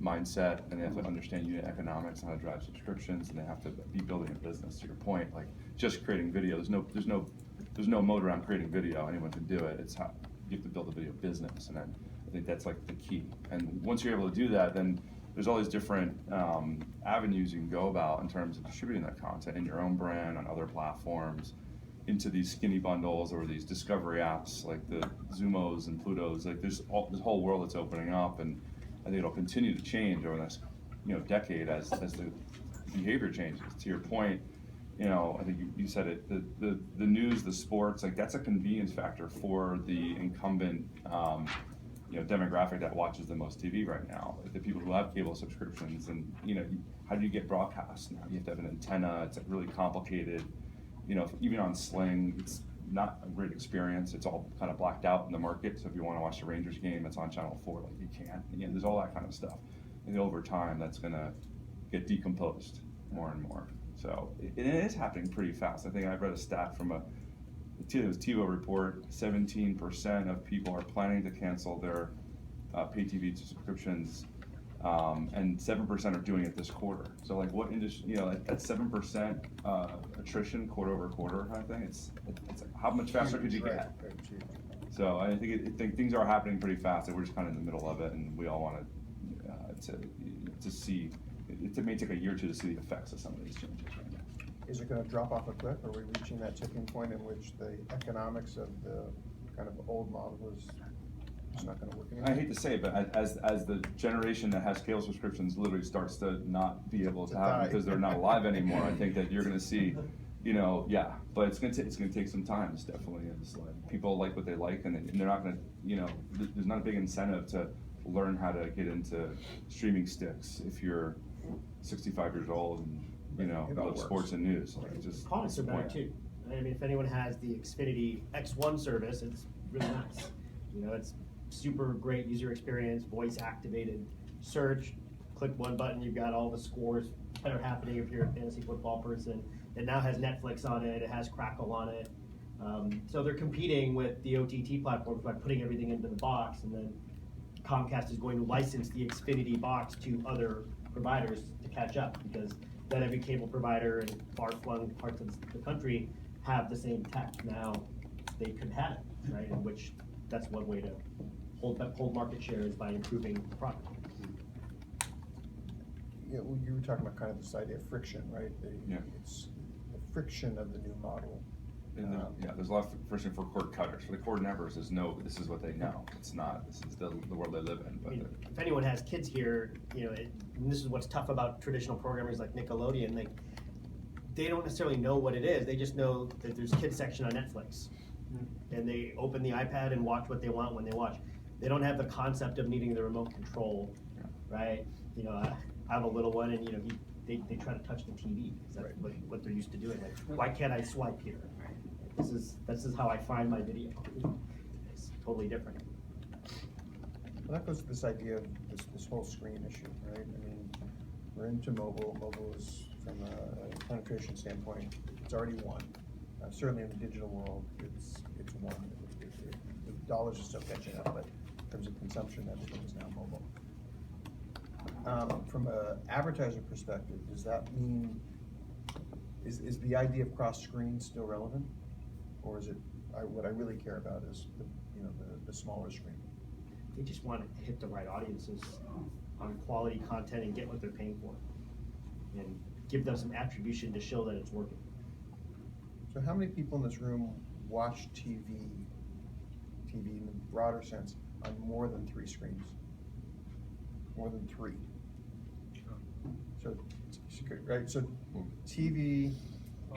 mindset, and they have to understand unit economics, how to drive subscriptions, and they have to be building a business. To your point, like just creating video, there's no mode around creating video. Anyone can do it. It's how you have to build a video business, and then I think that's like the key. And once you're able to do that, then there's all these different avenues you can go about in terms of distributing that content in your own brand, on other platforms, into these skinny bundles or these discovery apps like the Zumos and Plutos. Like there's this whole world that's opening up, and I think it'll continue to change over the next decade as the behavior changes. To your point, I think you said it, the news, the sports, like that's a convenience factor for the incumbent demographic that watches the most TV right now. Like the people who have cable subscriptions, and how do you get broadcast now? You have to have an antenna. It's like really complicated. Even on Sling, it's not a great experience. It's all kind of blacked out in the market. So if you want to watch the Rangers game, it's on Channel 4. Like you can't. There's all that kind of stuff. And over time, that's gonna get decomposed more and more. So it is happening pretty fast. I think I read a stat from it was TiVo report. 17% of people are planning to cancel their pay TV subscriptions, and 7% are doing it this quarter. So like what industry, that 7% attrition quarter over quarter kind of thing. It's like, how much faster could you get? So I think things are happening pretty fast, and we're just kind of in the middle of it, and we all want to see. It may take a year or two to see the effects of some of these changes right now. Is it gonna drop off a cliff? Are we reaching that tipping point in which the economics of the kind of old model is just not gonna work anymore? I hate to say it, but as the generation that has cable subscriptions literally starts to not be able to have them because they're not alive anymore, I think that you're gonna see, but it's gonna take some time. It's definitely people like what they like, and they're not gonna, there's not a big incentive to learn how to get into streaming sticks if you're 65 years old and love sports and news. Like, it's just Comments are better point. too. I mean, if anyone has the Xfinity X1 service, it's really nice. It's super great user experience, voice activated search, click one button, you've got all the scores that are happening if you're a fantasy football person. It now has Netflix on it, it has Crackle on it. So they're competing with the OTT platforms by putting everything into the box, and then Comcast is going to license the Xfinity box to other providers to catch up, because not every cable provider in far-flung parts of the country have the same tech. Now they could have it, right? In which that's one way to hold market share is by improving the product. Yeah, well, you were talking about kind of this idea of friction, right? Yeah. It's the friction of the new model. And yeah, there's a lot of friction for cord cutters. For the cord nevers is no, this is what they know. It's not, this is the world they live in, I but mean, if anyone has kids here, and this is what's tough about traditional programmers like Nickelodeon, they don't necessarily know what it is. They just know that there's a kids section on Netflix. And they open the iPad and watch what they want when they watch. They don't have the concept of needing the remote control, right? I have a little one, and they try to touch the TV because that's what they're used to doing. Like, why can't I swipe here? This is how I find my video. It's totally different. Well, that goes to this idea of this whole screen issue, right? I mean, we're into mobile. Mobile is, from a penetration standpoint, it's already one. Certainly in the digital world, it's one. The dollars are still catching up, but in terms of consumption, everything is now mobile. From an advertiser perspective, does that mean, is the idea of cross-screen still relevant? Or is it, what I really care about is the smaller screen? They just want to hit the right audiences on quality content and get what they're paying for. And give them some attribution to show that it's working. So how many people in this room watch TV in the broader sense, on more than 3 screens? More than 3. So, right, so TV,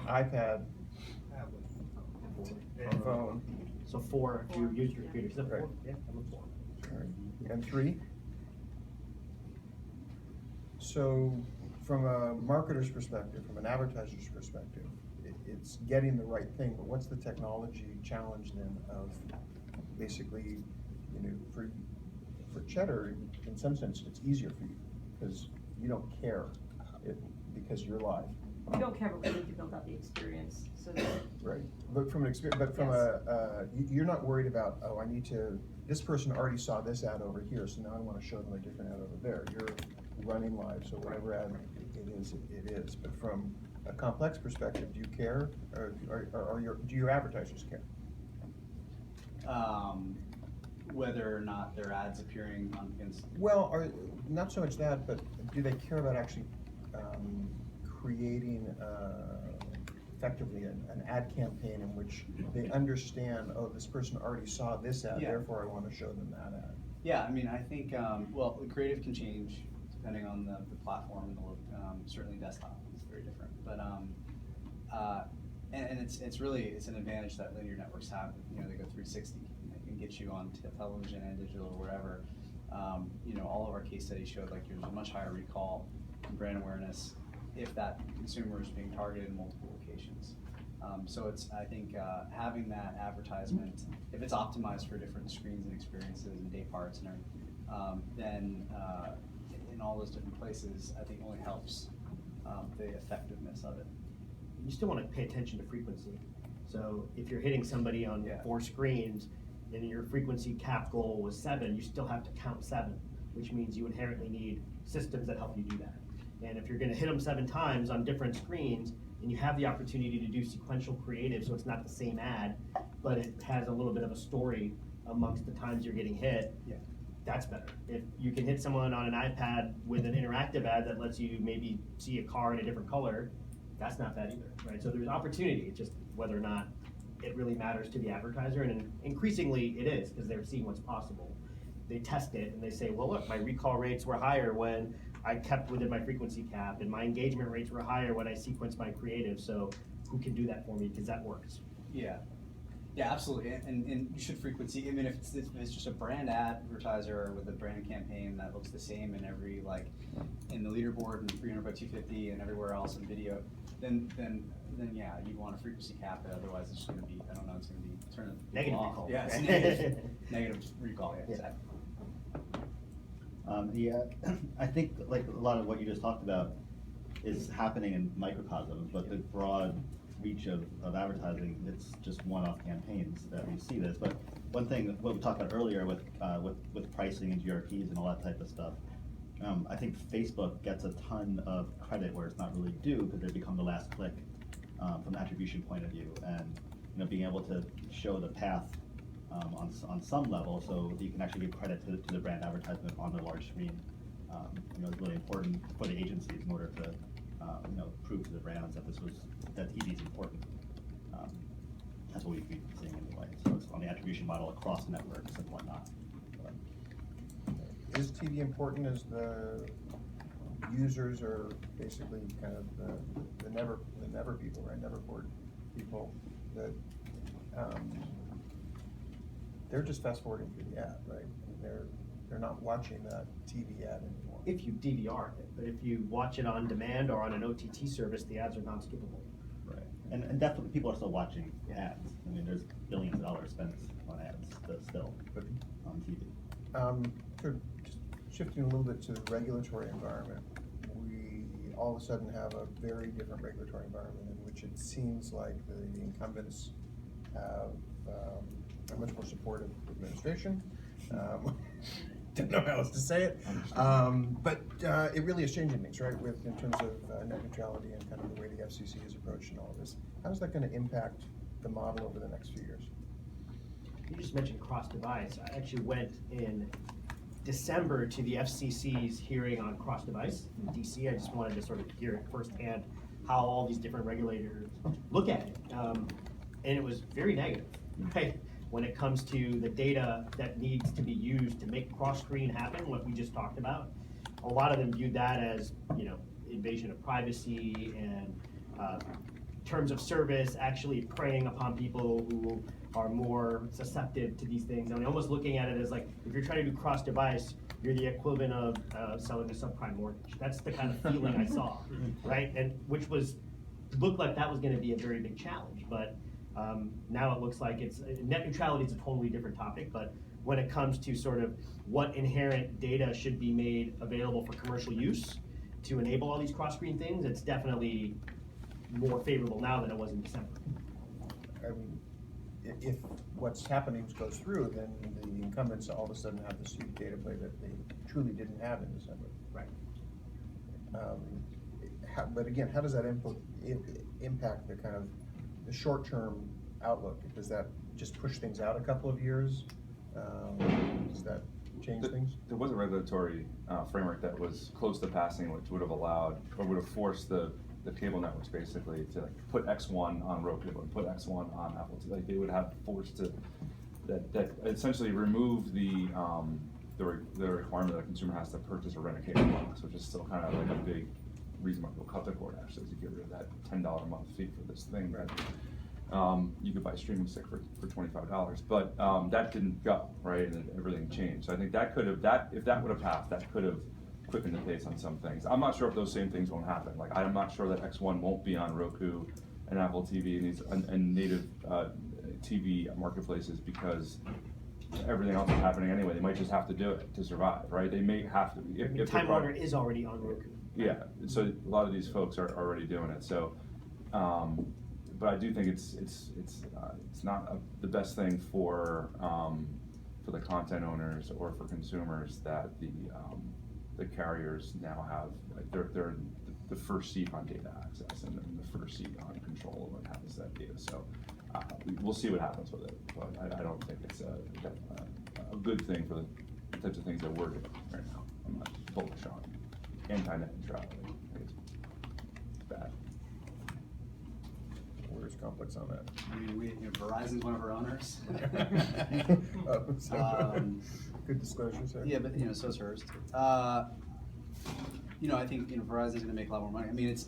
iPad, phone, So 4, if you use your computer. Is that 4? Right. Yeah, I'm a 4. and 3. So from a marketer's perspective, from an advertiser's perspective, it's getting the right thing, but what's the technology challenge then of basically, for Cheddar, in some sense, it's easier for you because you don't care because you're live. We don't care, but we need to build out the experience, so that. Right, but from an experience, but from you're not worried about, this person already saw this ad over here, so now I want to show them a different ad over there. You're running live, so whatever ad it is. But from a complex perspective, do you care, or do your advertisers care? Whether or not their ads appearing on against. Well, not so much that, but do they care about actually creating effectively an ad campaign in which they understand, oh, this person already saw this ad, therefore I want to show them that ad? Yeah, I mean, I think, the creative can change depending on the platform and the look. Certainly desktop is very different, but and it's really an advantage that linear networks have. They go 360. They can get you on television and digital or wherever. All of our case studies showed there's a much higher recall and brand awareness if that consumer is being targeted in multiple locations. So I think having that advertisement, if it's optimized for different screens and experiences and day parts and everything, then in all those different places, I think only helps the effectiveness of it. You still want to pay attention to frequency. So if you're hitting somebody on 4 screens and your frequency cap goal was 7, you still have to count 7, which means you inherently need systems that help you do that. And if you're going to hit them 7 times on different screens, and you have the opportunity to do sequential creative, so it's not the same ad, but it has a little bit of a story amongst the times you're getting hit, that's better. If you can hit someone on an iPad with an interactive ad that lets you maybe see a car in a different color, that's not bad either, right? So there's opportunity, it's just whether or not it really matters to the advertiser, and increasingly it is, because they're seeing what's possible. They test it and they say, well, look, my recall rates were higher when I kept within my frequency cap, and my engagement rates were higher when I sequenced my creative, so who can do that for me, because that works. Yeah, absolutely, and you should frequency. I mean, if it's just a brand advertiser with a brand campaign that looks the same in every in the leaderboard and 300 by 250 and everywhere else in video, then yeah, you'd want a frequency cap. Otherwise, it's just going to be, I don't know, it's going to be turning Negative off. recall. Yeah, it's negative recall. Yeah, exactly. I think a lot of what you just talked about is happening in microcosms, but the broad reach of advertising, it's just one-off campaigns that we see this. But one thing, what we talked about earlier with pricing and GRPs and all that type of stuff, I think Facebook gets a ton of credit where it's not really due because they become the last click from an attribution point of view, and being able to show the path on some level, so that you can actually give credit to the brand advertisement on the large screen. It's really important for the agencies in order to prove to the brands that that TV is important. That's what we've been seeing anyway. So it's on the attribution model across networks and whatnot. Is TV important as the users are basically kind of the never people, right? Never board people that they're just fast forwarding through the ad, right? They're not watching that TV ad anymore. If you DVR it, but if you watch it on demand or on an OTT service, the ads are non-skippable. Right. And definitely people are still watching ads. I mean, there's billions of dollars spent on ads still on TV. Just shifting a little bit to the regulatory environment, we all of a sudden have a very different regulatory environment in which it seems like the incumbents have a much more supportive administration. Don't know how else to say it, but it really is changing things, right? In terms of net neutrality and kind of the way the FCC is approaching all of this. How is that going to impact the model over the next few years? You just mentioned cross-device. I actually went in December to the FCC's hearing on cross-device in DC. I just wanted to sort of hear it firsthand how all these different regulators look at it. And it was very negative, right? When it comes to the data that needs to be used to make cross-screen happen, what we just talked about. A lot of them viewed that as, invasion of privacy and terms of service actually preying upon people who are more susceptible to these things. I mean, almost looking at it as like, if you're trying to do cross-device, you're the equivalent of selling a subprime mortgage. That's the kind of feeling I saw, right? And which looked like that was gonna be a very big challenge, but now it looks like net neutrality is a totally different topic, but when it comes to sort of what inherent data should be made available for commercial use to enable all these cross-screen things, it's definitely more favorable now than it was in December. I mean, if what's happening goes through, then the incumbents all of a sudden have this huge data play that they truly didn't have in December. Right. But again, how does that impact the kind of the short-term outlook? Does that just push things out a couple of years? Does that change things? There was a regulatory framework that was close to passing, which would have allowed, or would have forced the cable networks basically to put X1 on Roku and put X1 on Apple TV. Like they would have forced to that essentially remove the requirement that a consumer has to purchase or rent a cable box, which is still kind of like a big reason why people cut the cord actually, to get rid of that $10 a month fee for this thing. Right? You could buy a streaming stick for $25, but that didn't go, right? And everything changed. So I think that could have, if that would have passed, that could have quickened the pace on some things. I'm not sure if those same things won't happen. Like I'm not sure that X1 won't be on Roku and Apple TV and these and native TV marketplaces because everything else is happening anyway. They might just have to do it to survive, right? They may have to. If Time Warner is already on Roku. Yeah, so a lot of these folks are already doing it. So, but I do think it's not the best thing for the content owners or for consumers that the carriers now have, like they're in the first seat on data access and the first seat on control of what happens to that data. So we'll see what happens with it, but I don't think it's a good thing for the types of things that we're doing right now. I'm not bullish on anti-net neutrality. I think it's bad. Where's conflicts on that? I mean, Verizon's one of our owners. Good disclosure, sir. Yeah, but so is hers. I think Verizon's going to make a lot more money. I mean, it's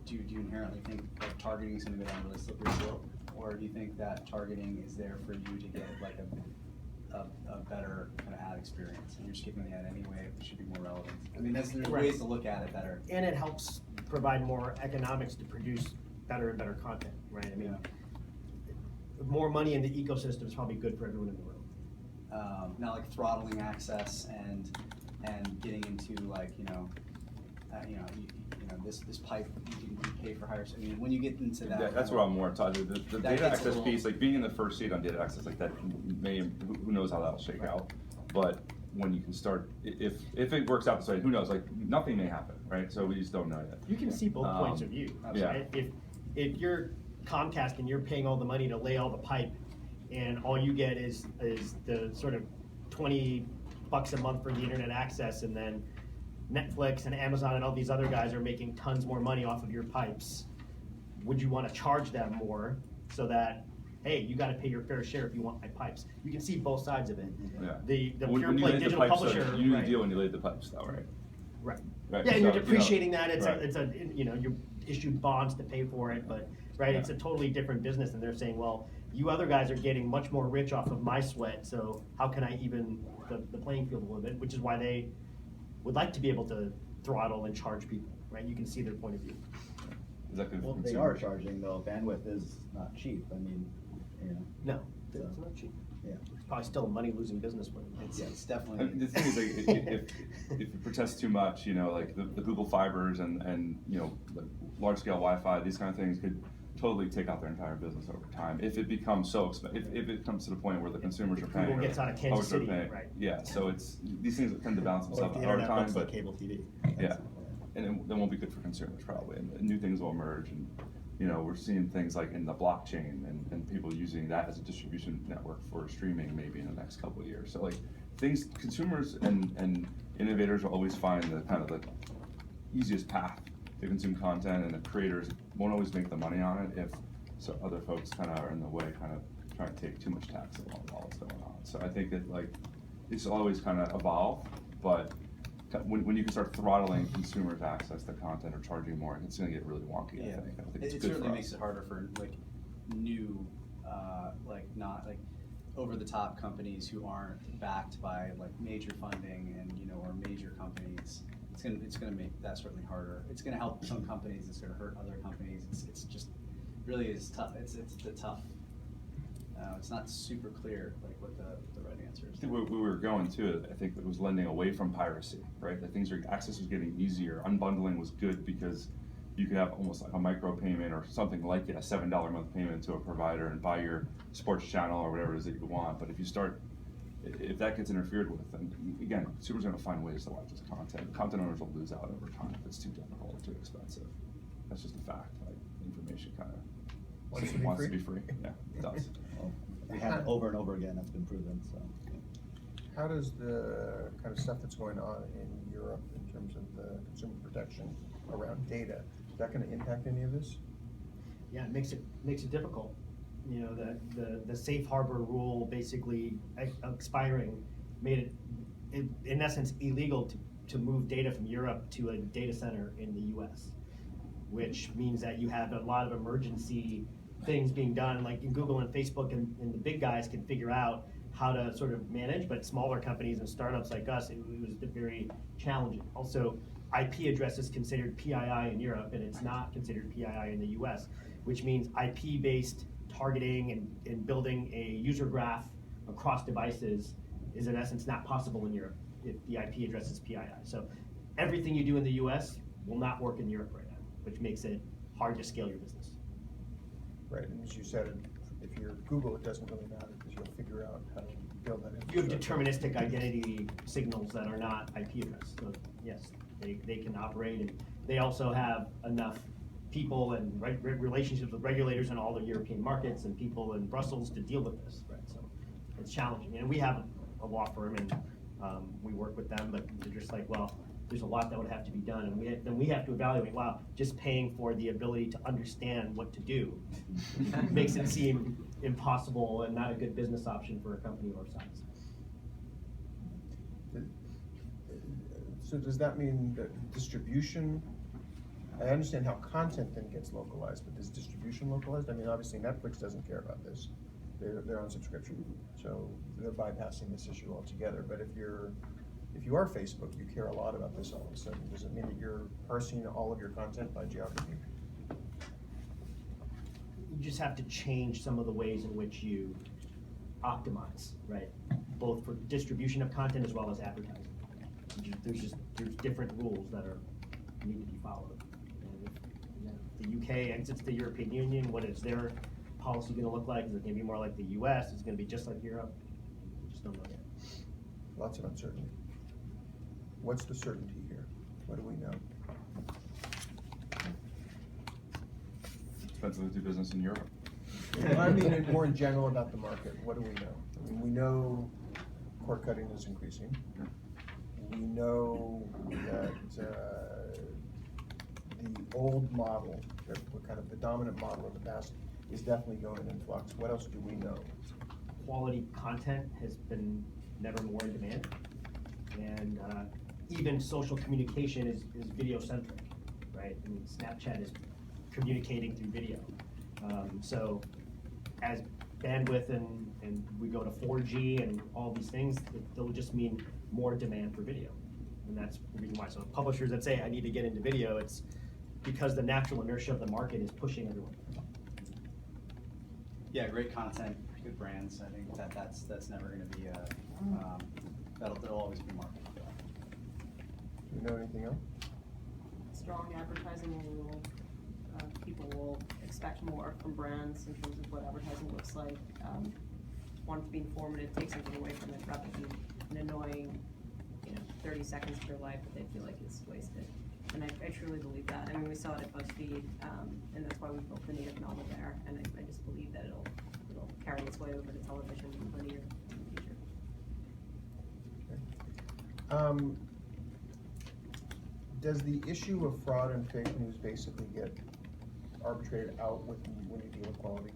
do you inherently think that targeting is going to go down a really slippery slope, or do you think that targeting is there for you to get like a better kind of ad experience, and you're skipping the ad anyway? It should be more relevant. I mean, there's ways to look at it better. And it helps provide more economics to produce better and better content, right? I mean, more money in the ecosystem is probably good for everyone in the room. Not like throttling access and getting into like this pipe you pay for higher. I mean, when you get into that, That's what I'm more talking. The data access piece, like being in the first seat on data access, like that who knows how that'll shake out. But when you can start, if it works out this way, who knows? Like nothing may happen, right? So we just don't know yet. You can see both points of view. Yeah. Right? If you're Comcast and you're paying all the money to lay all the pipe, and all you get is the sort of $20 a month for the internet access, and then Netflix and Amazon and all these other guys are making tons more money off of your pipes. Would you want to charge them more so that, hey, you got to pay your fair share if you want my pipes? You can see both sides of it. Yeah. The When pure you play laid the digital pipes, though, publisher, you knew the right. deal when you laid the pipes, though, right? Right. Right, Yeah, and so, you're you know, depreciating that. It's right. a you know, you issued bonds to pay for it, but right, it's a totally different business. And they're saying, well, you other guys are getting much more rich off of my sweat, so how can I even the playing field a little bit? Which is why they would like to be able to throttle and charge people. Right? You can see their point of view. Exactly. Well, they are charging though, bandwidth is not cheap, I mean, you know. No, So, it's not cheap. Yeah. It's probably still a money-losing business for them. It's I definitely. mean, the thing is, like, if it protests too much, you know, like the Google Fibers and you know, like large-scale Wi-Fi, these kind of things could totally take out their entire business over time. If it becomes so expensive, if it comes to the point where the consumers are paying. Google gets out of Kansas how much they're City, paying. right. Yeah, so it's, these things tend to balance Or if themselves the out over internet time, looks like but, cable TV. yeah. And it won't be good for consumers probably, and new things will emerge, and, you know, we're seeing things like in the blockchain and people using that as a distribution network for streaming maybe in the next couple of years. So like, things, consumers and innovators will always find the kind of the easiest path to consume content, and the creators won't always make the money on it if so other folks kind of are in the way, kind of trying to take too much tax along all that's going on. So I think that like, it's always kind of evolve, but when you can start throttling consumers' access to content or charging more, it's gonna get really wonky, I think. I think it's It good certainly for makes us. it harder for like new, like not like over the top companies who aren't backed by like major funding and, you know, or major companies. It's gonna make that certainly harder. It's gonna help some companies, it's gonna hurt other companies. It's just really is tough. It's the tough. It's not super clear like what the right answer is. I think where we were going to, I think it was lending away from piracy, right? That access was getting easier. Unbundling was good because you could have almost like a micro payment or something like it, a $7 a month payment to a provider and buy your sports channel or whatever it is that you want. But if that gets interfered with, then again, consumers are gonna find ways to watch this content. Content owners will lose out over time if it's too difficult or too expensive. That's just a fact. Like, information kind of wants to be free. Yeah, it does. Well, we have it over and over again, that's been proven, so. How does the kind of stuff that's going on in Europe in terms of the consumer protection around data, is that gonna impact any of this? Yeah, it makes it difficult. You know, the safe harbor rule basically expiring made it in essence illegal to move data from Europe to a data center in the US, which means that you have a lot of emergency things being done, like in Google and Facebook and the big guys can figure out how to sort of manage, but smaller companies and startups like us, it was very challenging. Also, IP address is considered PII in Europe, and it's not considered PII in the US, which means IP-based targeting and building a user graph across devices is in essence not possible in Europe if the IP address is PII. So everything you do in the US will not work in Europe right now, which makes it hard to scale your business. Right, and as you said, if you're Google, it doesn't really matter because you'll figure out how to build that You have infrastructure. deterministic identity signals that are not IP address. So yes, they can operate, and they also have enough people and relationships with regulators in all the European markets and people in Brussels to deal with this, right? So it's challenging. And we have a law firm and we work with them, but they're just like, well, there's a lot that would have to be done. And then we have to evaluate, wow, just paying for the ability to understand what to do makes it seem impossible and not a good business option for a company our size. So does that mean that distribution, I understand how content then gets localized, but is distribution localized? I mean, obviously Netflix doesn't care about this. They're on subscription, so they're bypassing this issue altogether. But if you are Facebook, you care a lot about this all of a sudden. Does it mean that you're parsing all of your content by geography? You just have to change some of the ways in which you optimize, right? Both for distribution of content as well as advertising. There's different rules that need to be followed. And if the UK exits the European Union, what is their policy going to look like? Is it going to be more like the US? Is it going to be just like Europe? We just don't know yet. Lots of uncertainty. What's the certainty here? What do we know? expensive to do business in Europe. Well, I mean, more in general about the market, what do we know? I mean, we know cord cutting is increasing. We know that the old model, that were kind of the dominant model in the past, is definitely going in flux. What else do we know? Quality content has been never more in demand. And even social communication is video centric, right? I mean, Snapchat is communicating through video. So as bandwidth and we go to 4G and all these things, it'll just mean more demand for video. And that's the reason why. So publishers that say, I need to get into video, it's because the natural inertia of the market is pushing everyone. Yeah, great content, good brands. I think that's never going to be there'll always be market for that. Do we know anything else? Strong advertising will, people will expect more from brands in terms of what advertising looks like. Want it to be informative, take something away from it, rather than an annoying, 30 seconds of their life that they feel like is wasted. And I truly believe that. I mean, we saw it at BuzzFeed, and that's why we built the native novel there. And I just believe that it'll carry its way over to television and linear in the future. Okay. Does the issue of fraud and fake news basically get arbitrated out when you deal with quality?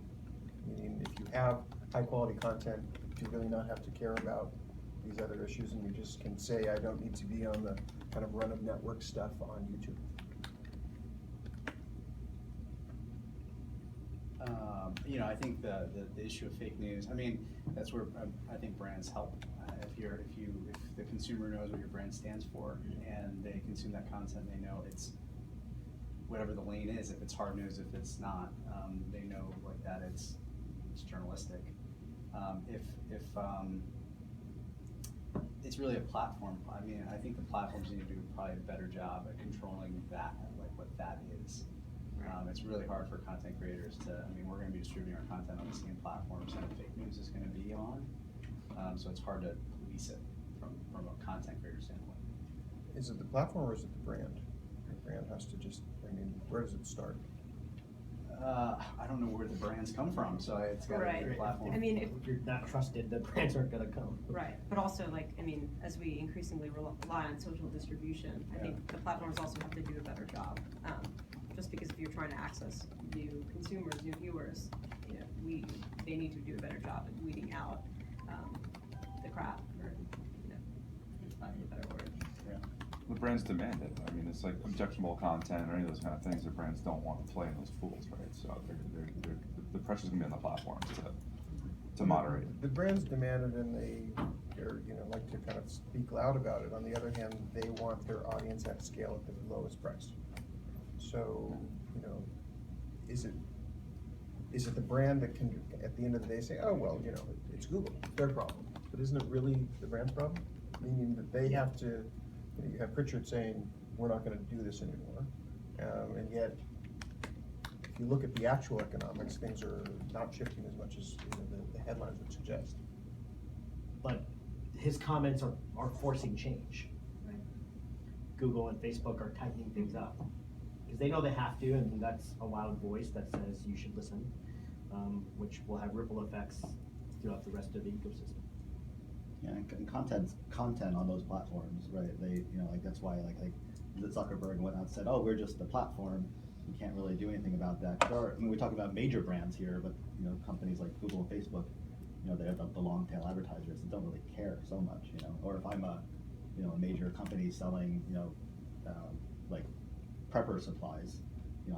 Meaning, if you have high quality content, do you really not have to care about these other issues, and you just can say, I don't need to be on the kind of run of network stuff on YouTube? I think the issue of fake news, I mean, that's where I think brands help. If the consumer knows what your brand stands for and they consume that content, they know it's whatever the lane is. If it's hard news, if it's not, they know like that it's journalistic. If it's really a platform. I mean, I think the platforms need to do probably a better job at controlling that, like what that is. It's really hard for content creators to, we're going to be distributing our content on the same platforms that fake news is going to be on. So it's hard to police it from a content creator standpoint. Is it the platform or is it the brand? The brand has to just, where does it start? I don't know where the brands come from, so it's got to be a platform. I mean, if you're not trusted, the brands aren't gonna come. Right, but also as we increasingly rely on social distribution, I think the platforms also have to do a better job. Just because if you're trying to access new consumers, new viewers, they need to do a better job at weeding out the crap, or lack of a better word. The brands demand it. It's like objectionable content or any of those kind of things. The brands don't want to play in those pools, right? So the pressure's gonna be on the platforms to moderate. The brands demand it, and they're like to kind of speak loud about it. On the other hand, they want their audience at scale at the lowest price. So, is it the brand that can, at the end of the day, say, oh, well, it's Google, it's their problem. But isn't it really the brand's problem? Meaning that they have to, you have Pritchard saying, we're not gonna do this anymore. And yet, if you look at the actual economics, things are not shifting as much as the headlines would suggest. But his comments are forcing change. Right. Google and Facebook are tightening things up because they know they have to, and that's a loud voice that says you should listen, which will have ripple effects throughout the rest of the ecosystem. Yeah, and content on those platforms, right? They, that's why like Zuckerberg and whatnot said, oh, we're just a platform. We can't really do anything about that. We talk about major brands here, but companies like Google and Facebook, they have the long tail advertisers that don't really care so much, Or if I'm a major company selling, like prepper supplies,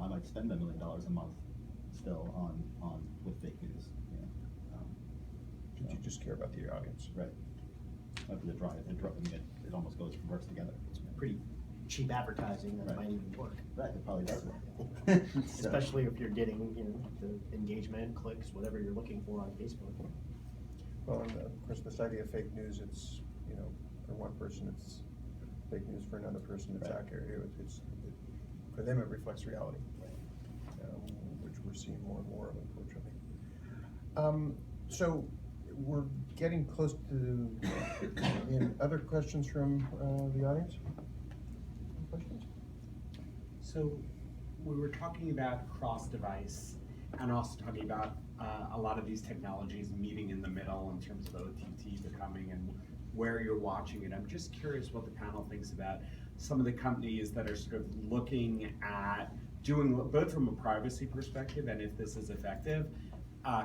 I might spend $1 million a month still on with fake news. You just care about your audience. Right. After it almost works together. It's pretty cheap advertising that Right. might even work. Right, it probably does work. Especially if you're getting, the engagement, clicks, whatever you're looking for on Facebook. Well, and of course, this idea of fake news, it's, for one person, it's fake news, for another person, it's Right. accurate. For them, it reflects reality, which we're seeing more and more of, unfortunately. So we're getting close to, other questions from the audience? Questions? So we were talking about cross-device and also talking about a lot of these technologies meeting in the middle in terms of OTT becoming and where you're watching it. I'm just curious what the panel thinks about some of the companies that are sort of looking at doing both from a privacy perspective and if this is effective,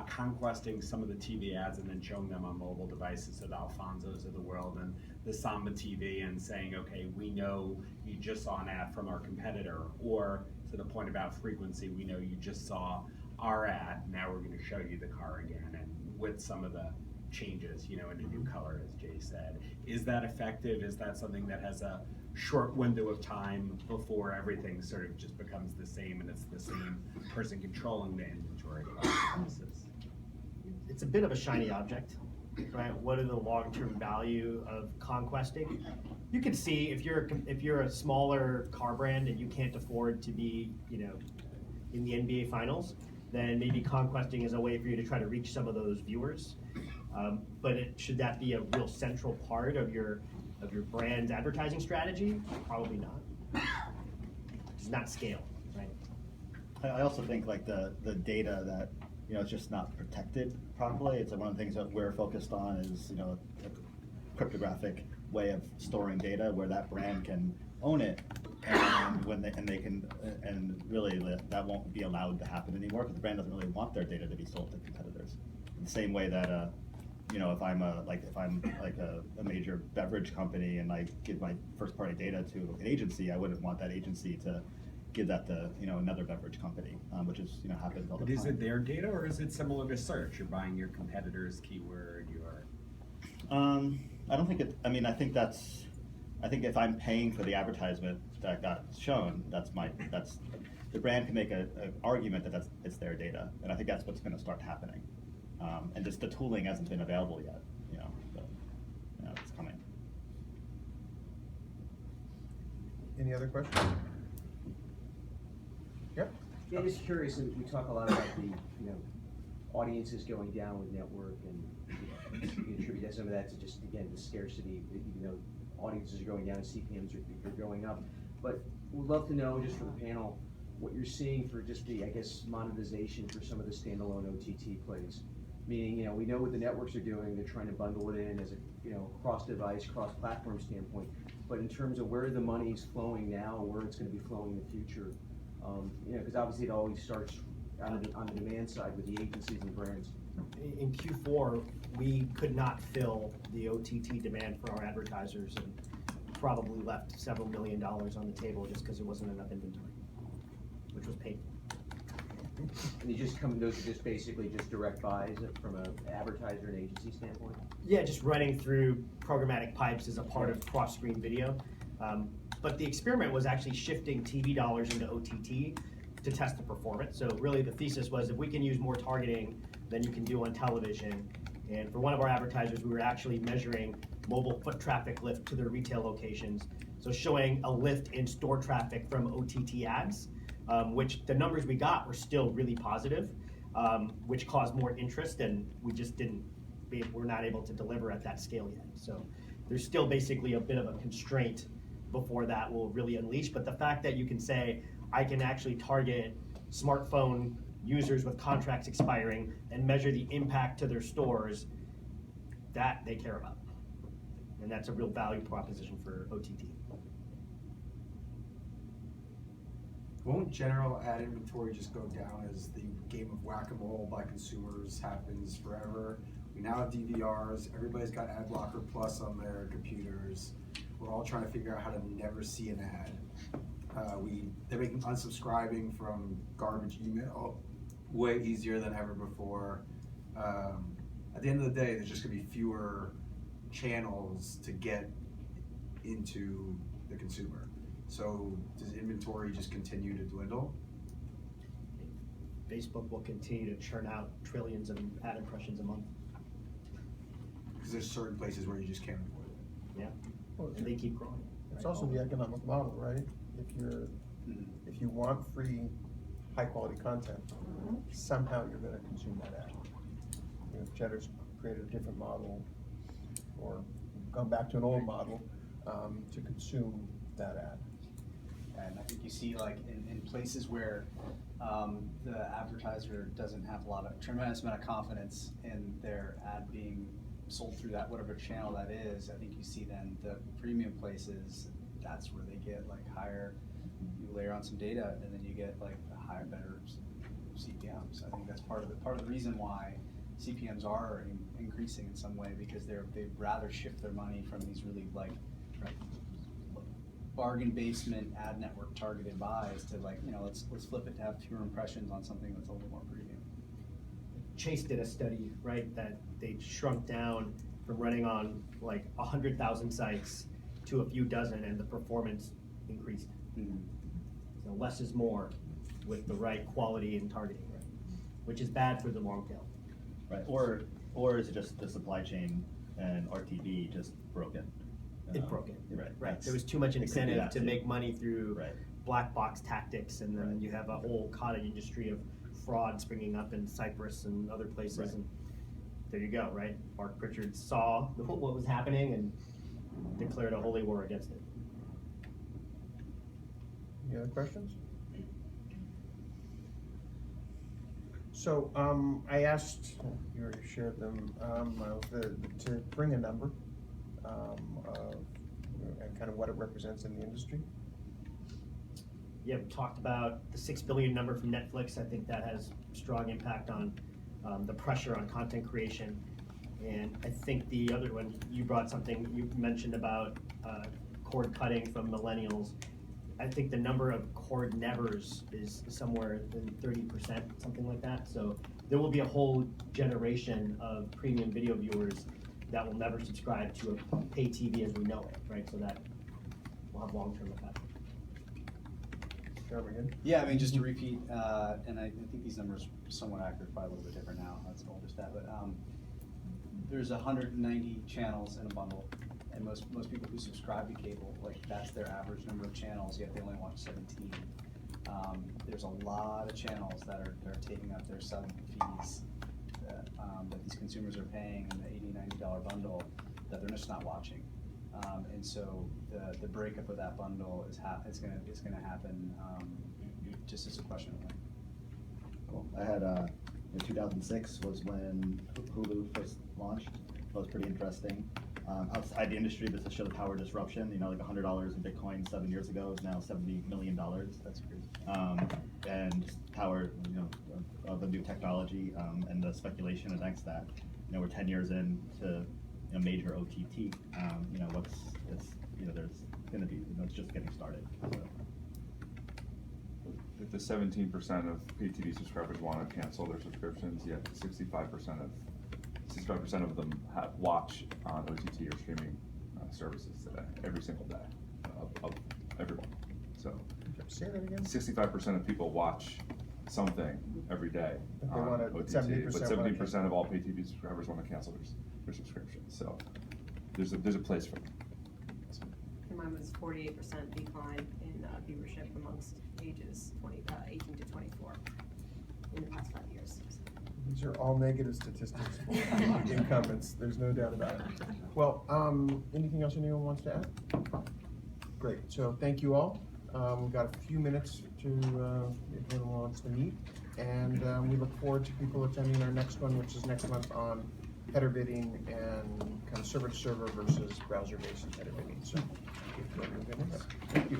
conquesting some of the TV ads and then showing them on mobile devices, so the Alfonsos of the world and the Samba TV, and saying, okay, we know you just saw an ad from our competitor, or to the point about frequency, we know you just saw our ad, now we're going to show you the car again, and with some of the changes, you know, in a new color, as Jay said. Is that effective? Is that something that has a short window of time before everything sort of just becomes the same and it's the same person controlling the inventory processes? It's a bit of a shiny object, right? What are the long-term value of conquesting? You can see if you're a smaller car brand and you can't afford to be, you know, in the NBA Finals, then maybe conquesting is a way for you to try to reach some of those viewers. But should that be a real central part of your brand's advertising strategy? Probably not. It's not scale, right? I also think like the data that, you know, it's just not protected properly. It's one of the things that we're focused on is, you know, a cryptographic way of storing data where that brand can own it, and they can, and really that won't be allowed to happen anymore because the brand doesn't really want their data to be sold to competitors. In the same way that you know, if I'm a major beverage company and I give my first party data to an agency, I wouldn't want that agency to give that to, you know, another beverage company, which is, you know, happens all the But time. is it their data or is it similar to search? You're buying your competitor's keyword, I don't think it, I mean, I think if I'm paying for the advertisement that got shown, the brand can make an argument that it's their data, and I think that's what's gonna start happening. And just the tooling hasn't been available yet, you know, but, you know, it's coming. Any other questions? Yep. Yeah, just curious, and we talk a lot about the, you know, audiences going down with network, and you can attribute that, some of that to just, again, the scarcity, even though audiences are going down, CPMs are going up. But we'd love to know, just for the panel, what you're seeing for just the, I guess, monetization for some of the standalone OTT plays. Meaning, you know, we know what the networks are doing, they're trying to bundle it in as a, you know, cross-device, cross-platform standpoint. But in terms of where the money's flowing now, where it's gonna be flowing in the future, you know, because obviously it always starts on the demand side with the agencies and brands. In Q4, we could not fill the OTT demand for our advertisers and probably left several $1 million on the table just because there wasn't enough inventory, which was painful. And those are just basically just direct buys from an advertiser and agency standpoint? Yeah, just running through programmatic pipes as a part of cross-screen video. But the experiment was actually shifting TV dollars into OTT to test the performance. So really the thesis was if we can use more targeting than you can do on television. And for one of our advertisers, we were actually measuring mobile foot traffic lift to their retail locations. So showing a lift in store traffic from OTT ads, which the numbers we got were still really positive, which caused more interest, and we're not able to deliver at that scale yet. So there's still basically a bit of a constraint before that will really unleash. But the fact that you can say, I can actually target smartphone users with contracts expiring and measure the impact to their stores, that they care about. And that's a real value proposition for OTT. Won't general ad inventory just go down as the game of whack-a-mole by consumers happens forever? We now have DVRs, everybody's got Ad Blocker Plus on their computers. We're all trying to figure out how to never see an ad. They're making unsubscribing from garbage email way easier than ever before. At the end of the day, there's just gonna be fewer channels to get into the consumer. So does inventory just continue to dwindle? Facebook will continue to churn out trillions of ad impressions a month. Because there's certain places where you just can't avoid it. Yeah, Well, and they keep growing. It's also the economic model, right? If you want free, high quality content, somehow you're gonna consume that ad. You know, if Cheddar's created a different model, or gone back to an old model, to consume that ad. And I think you see like in places where the advertiser doesn't have tremendous amount of confidence in their ad being sold through that, whatever channel that is, I think you see then the premium places, that's where they get like higher, you layer on some data and then you get like a higher, better CPMs. I think that's part of the reason why CPMs are increasing in some way, because they'd rather shift their money from these really like bargain basement ad network targeted buys to like, let's flip it to have fewer impressions on something that's a little more premium. Chase did a study, right, that they shrunk down from running on like 100,000 sites to a few dozen, and the performance increased. Mm-hmm. So less is more with the right quality and targeting, right? Which is bad for the long tail. Right, or is it just the supply chain and RTB just broken? It's broken. Right. Right. There was too much It could be incentive that to too. make money through Right. black box tactics, and then Right. you have a whole cottage industry of fraud springing up in Cyprus and other places. Right. And there you go, right? Mark Pritchard saw what was happening and declared a holy war against it. Any other questions? So, I asked, you already shared them, to bring a number, and kind of what it represents in the industry. Yeah, we talked about the 6 billion number from Netflix. I think that has strong impact on the pressure on content creation. And I think the other one, you brought something, you mentioned about cord cutting from millennials. I think the number of cord nevers is somewhere in 30%, something like that. So there will be a whole generation of premium video viewers that will never subscribe to a pay TV as we know it, right? So that will have long-term effect. Yeah, I mean, just to repeat, and I think these numbers are somewhat accurate, probably a little bit different now, that's an older stat, but there's 190 channels in a bundle, and most people who subscribe to cable, like that's their average number of channels, yet they only watch 17. There's a lot of channels that are taking up their sub fees that these consumers are paying in the $80–90 bundle that they're just not watching. And so the breakup of that bundle is gonna happen just as a question of when. Cool. I had in 2006 was when Hulu first launched. That was pretty interesting. Outside the industry, this to show the power of disruption. Like $100 in Bitcoin 7 years ago is now $70 million. That's crazy. And power, of the new technology and the speculation against that. We're 10 years into a major OTT. There's going to be, it's just getting started. So. If the 17% of pay TV subscribers want to cancel their subscriptions, yet 65% of them watch on OTT or streaming services today, every single day, of everyone. So, Say that again? 65% of people watch something every day But they on wanna- OTT, 70% but wanna 70% of all pay TV subscribers want to cancel their subscription. So, there's a place for them. And mine was 48% decline in viewership amongst ages 18 to 24 in the past 5 years. These are all negative statistics for incumbents, there's no doubt about it. Well, anything else anyone wants to add? Great, so thank you all. We've got a few minutes to, if anyone wants to meet. And we look forward to people attending our next one, which is next month on header bidding and kind of server to server versus browser based header bidding. So, thank you.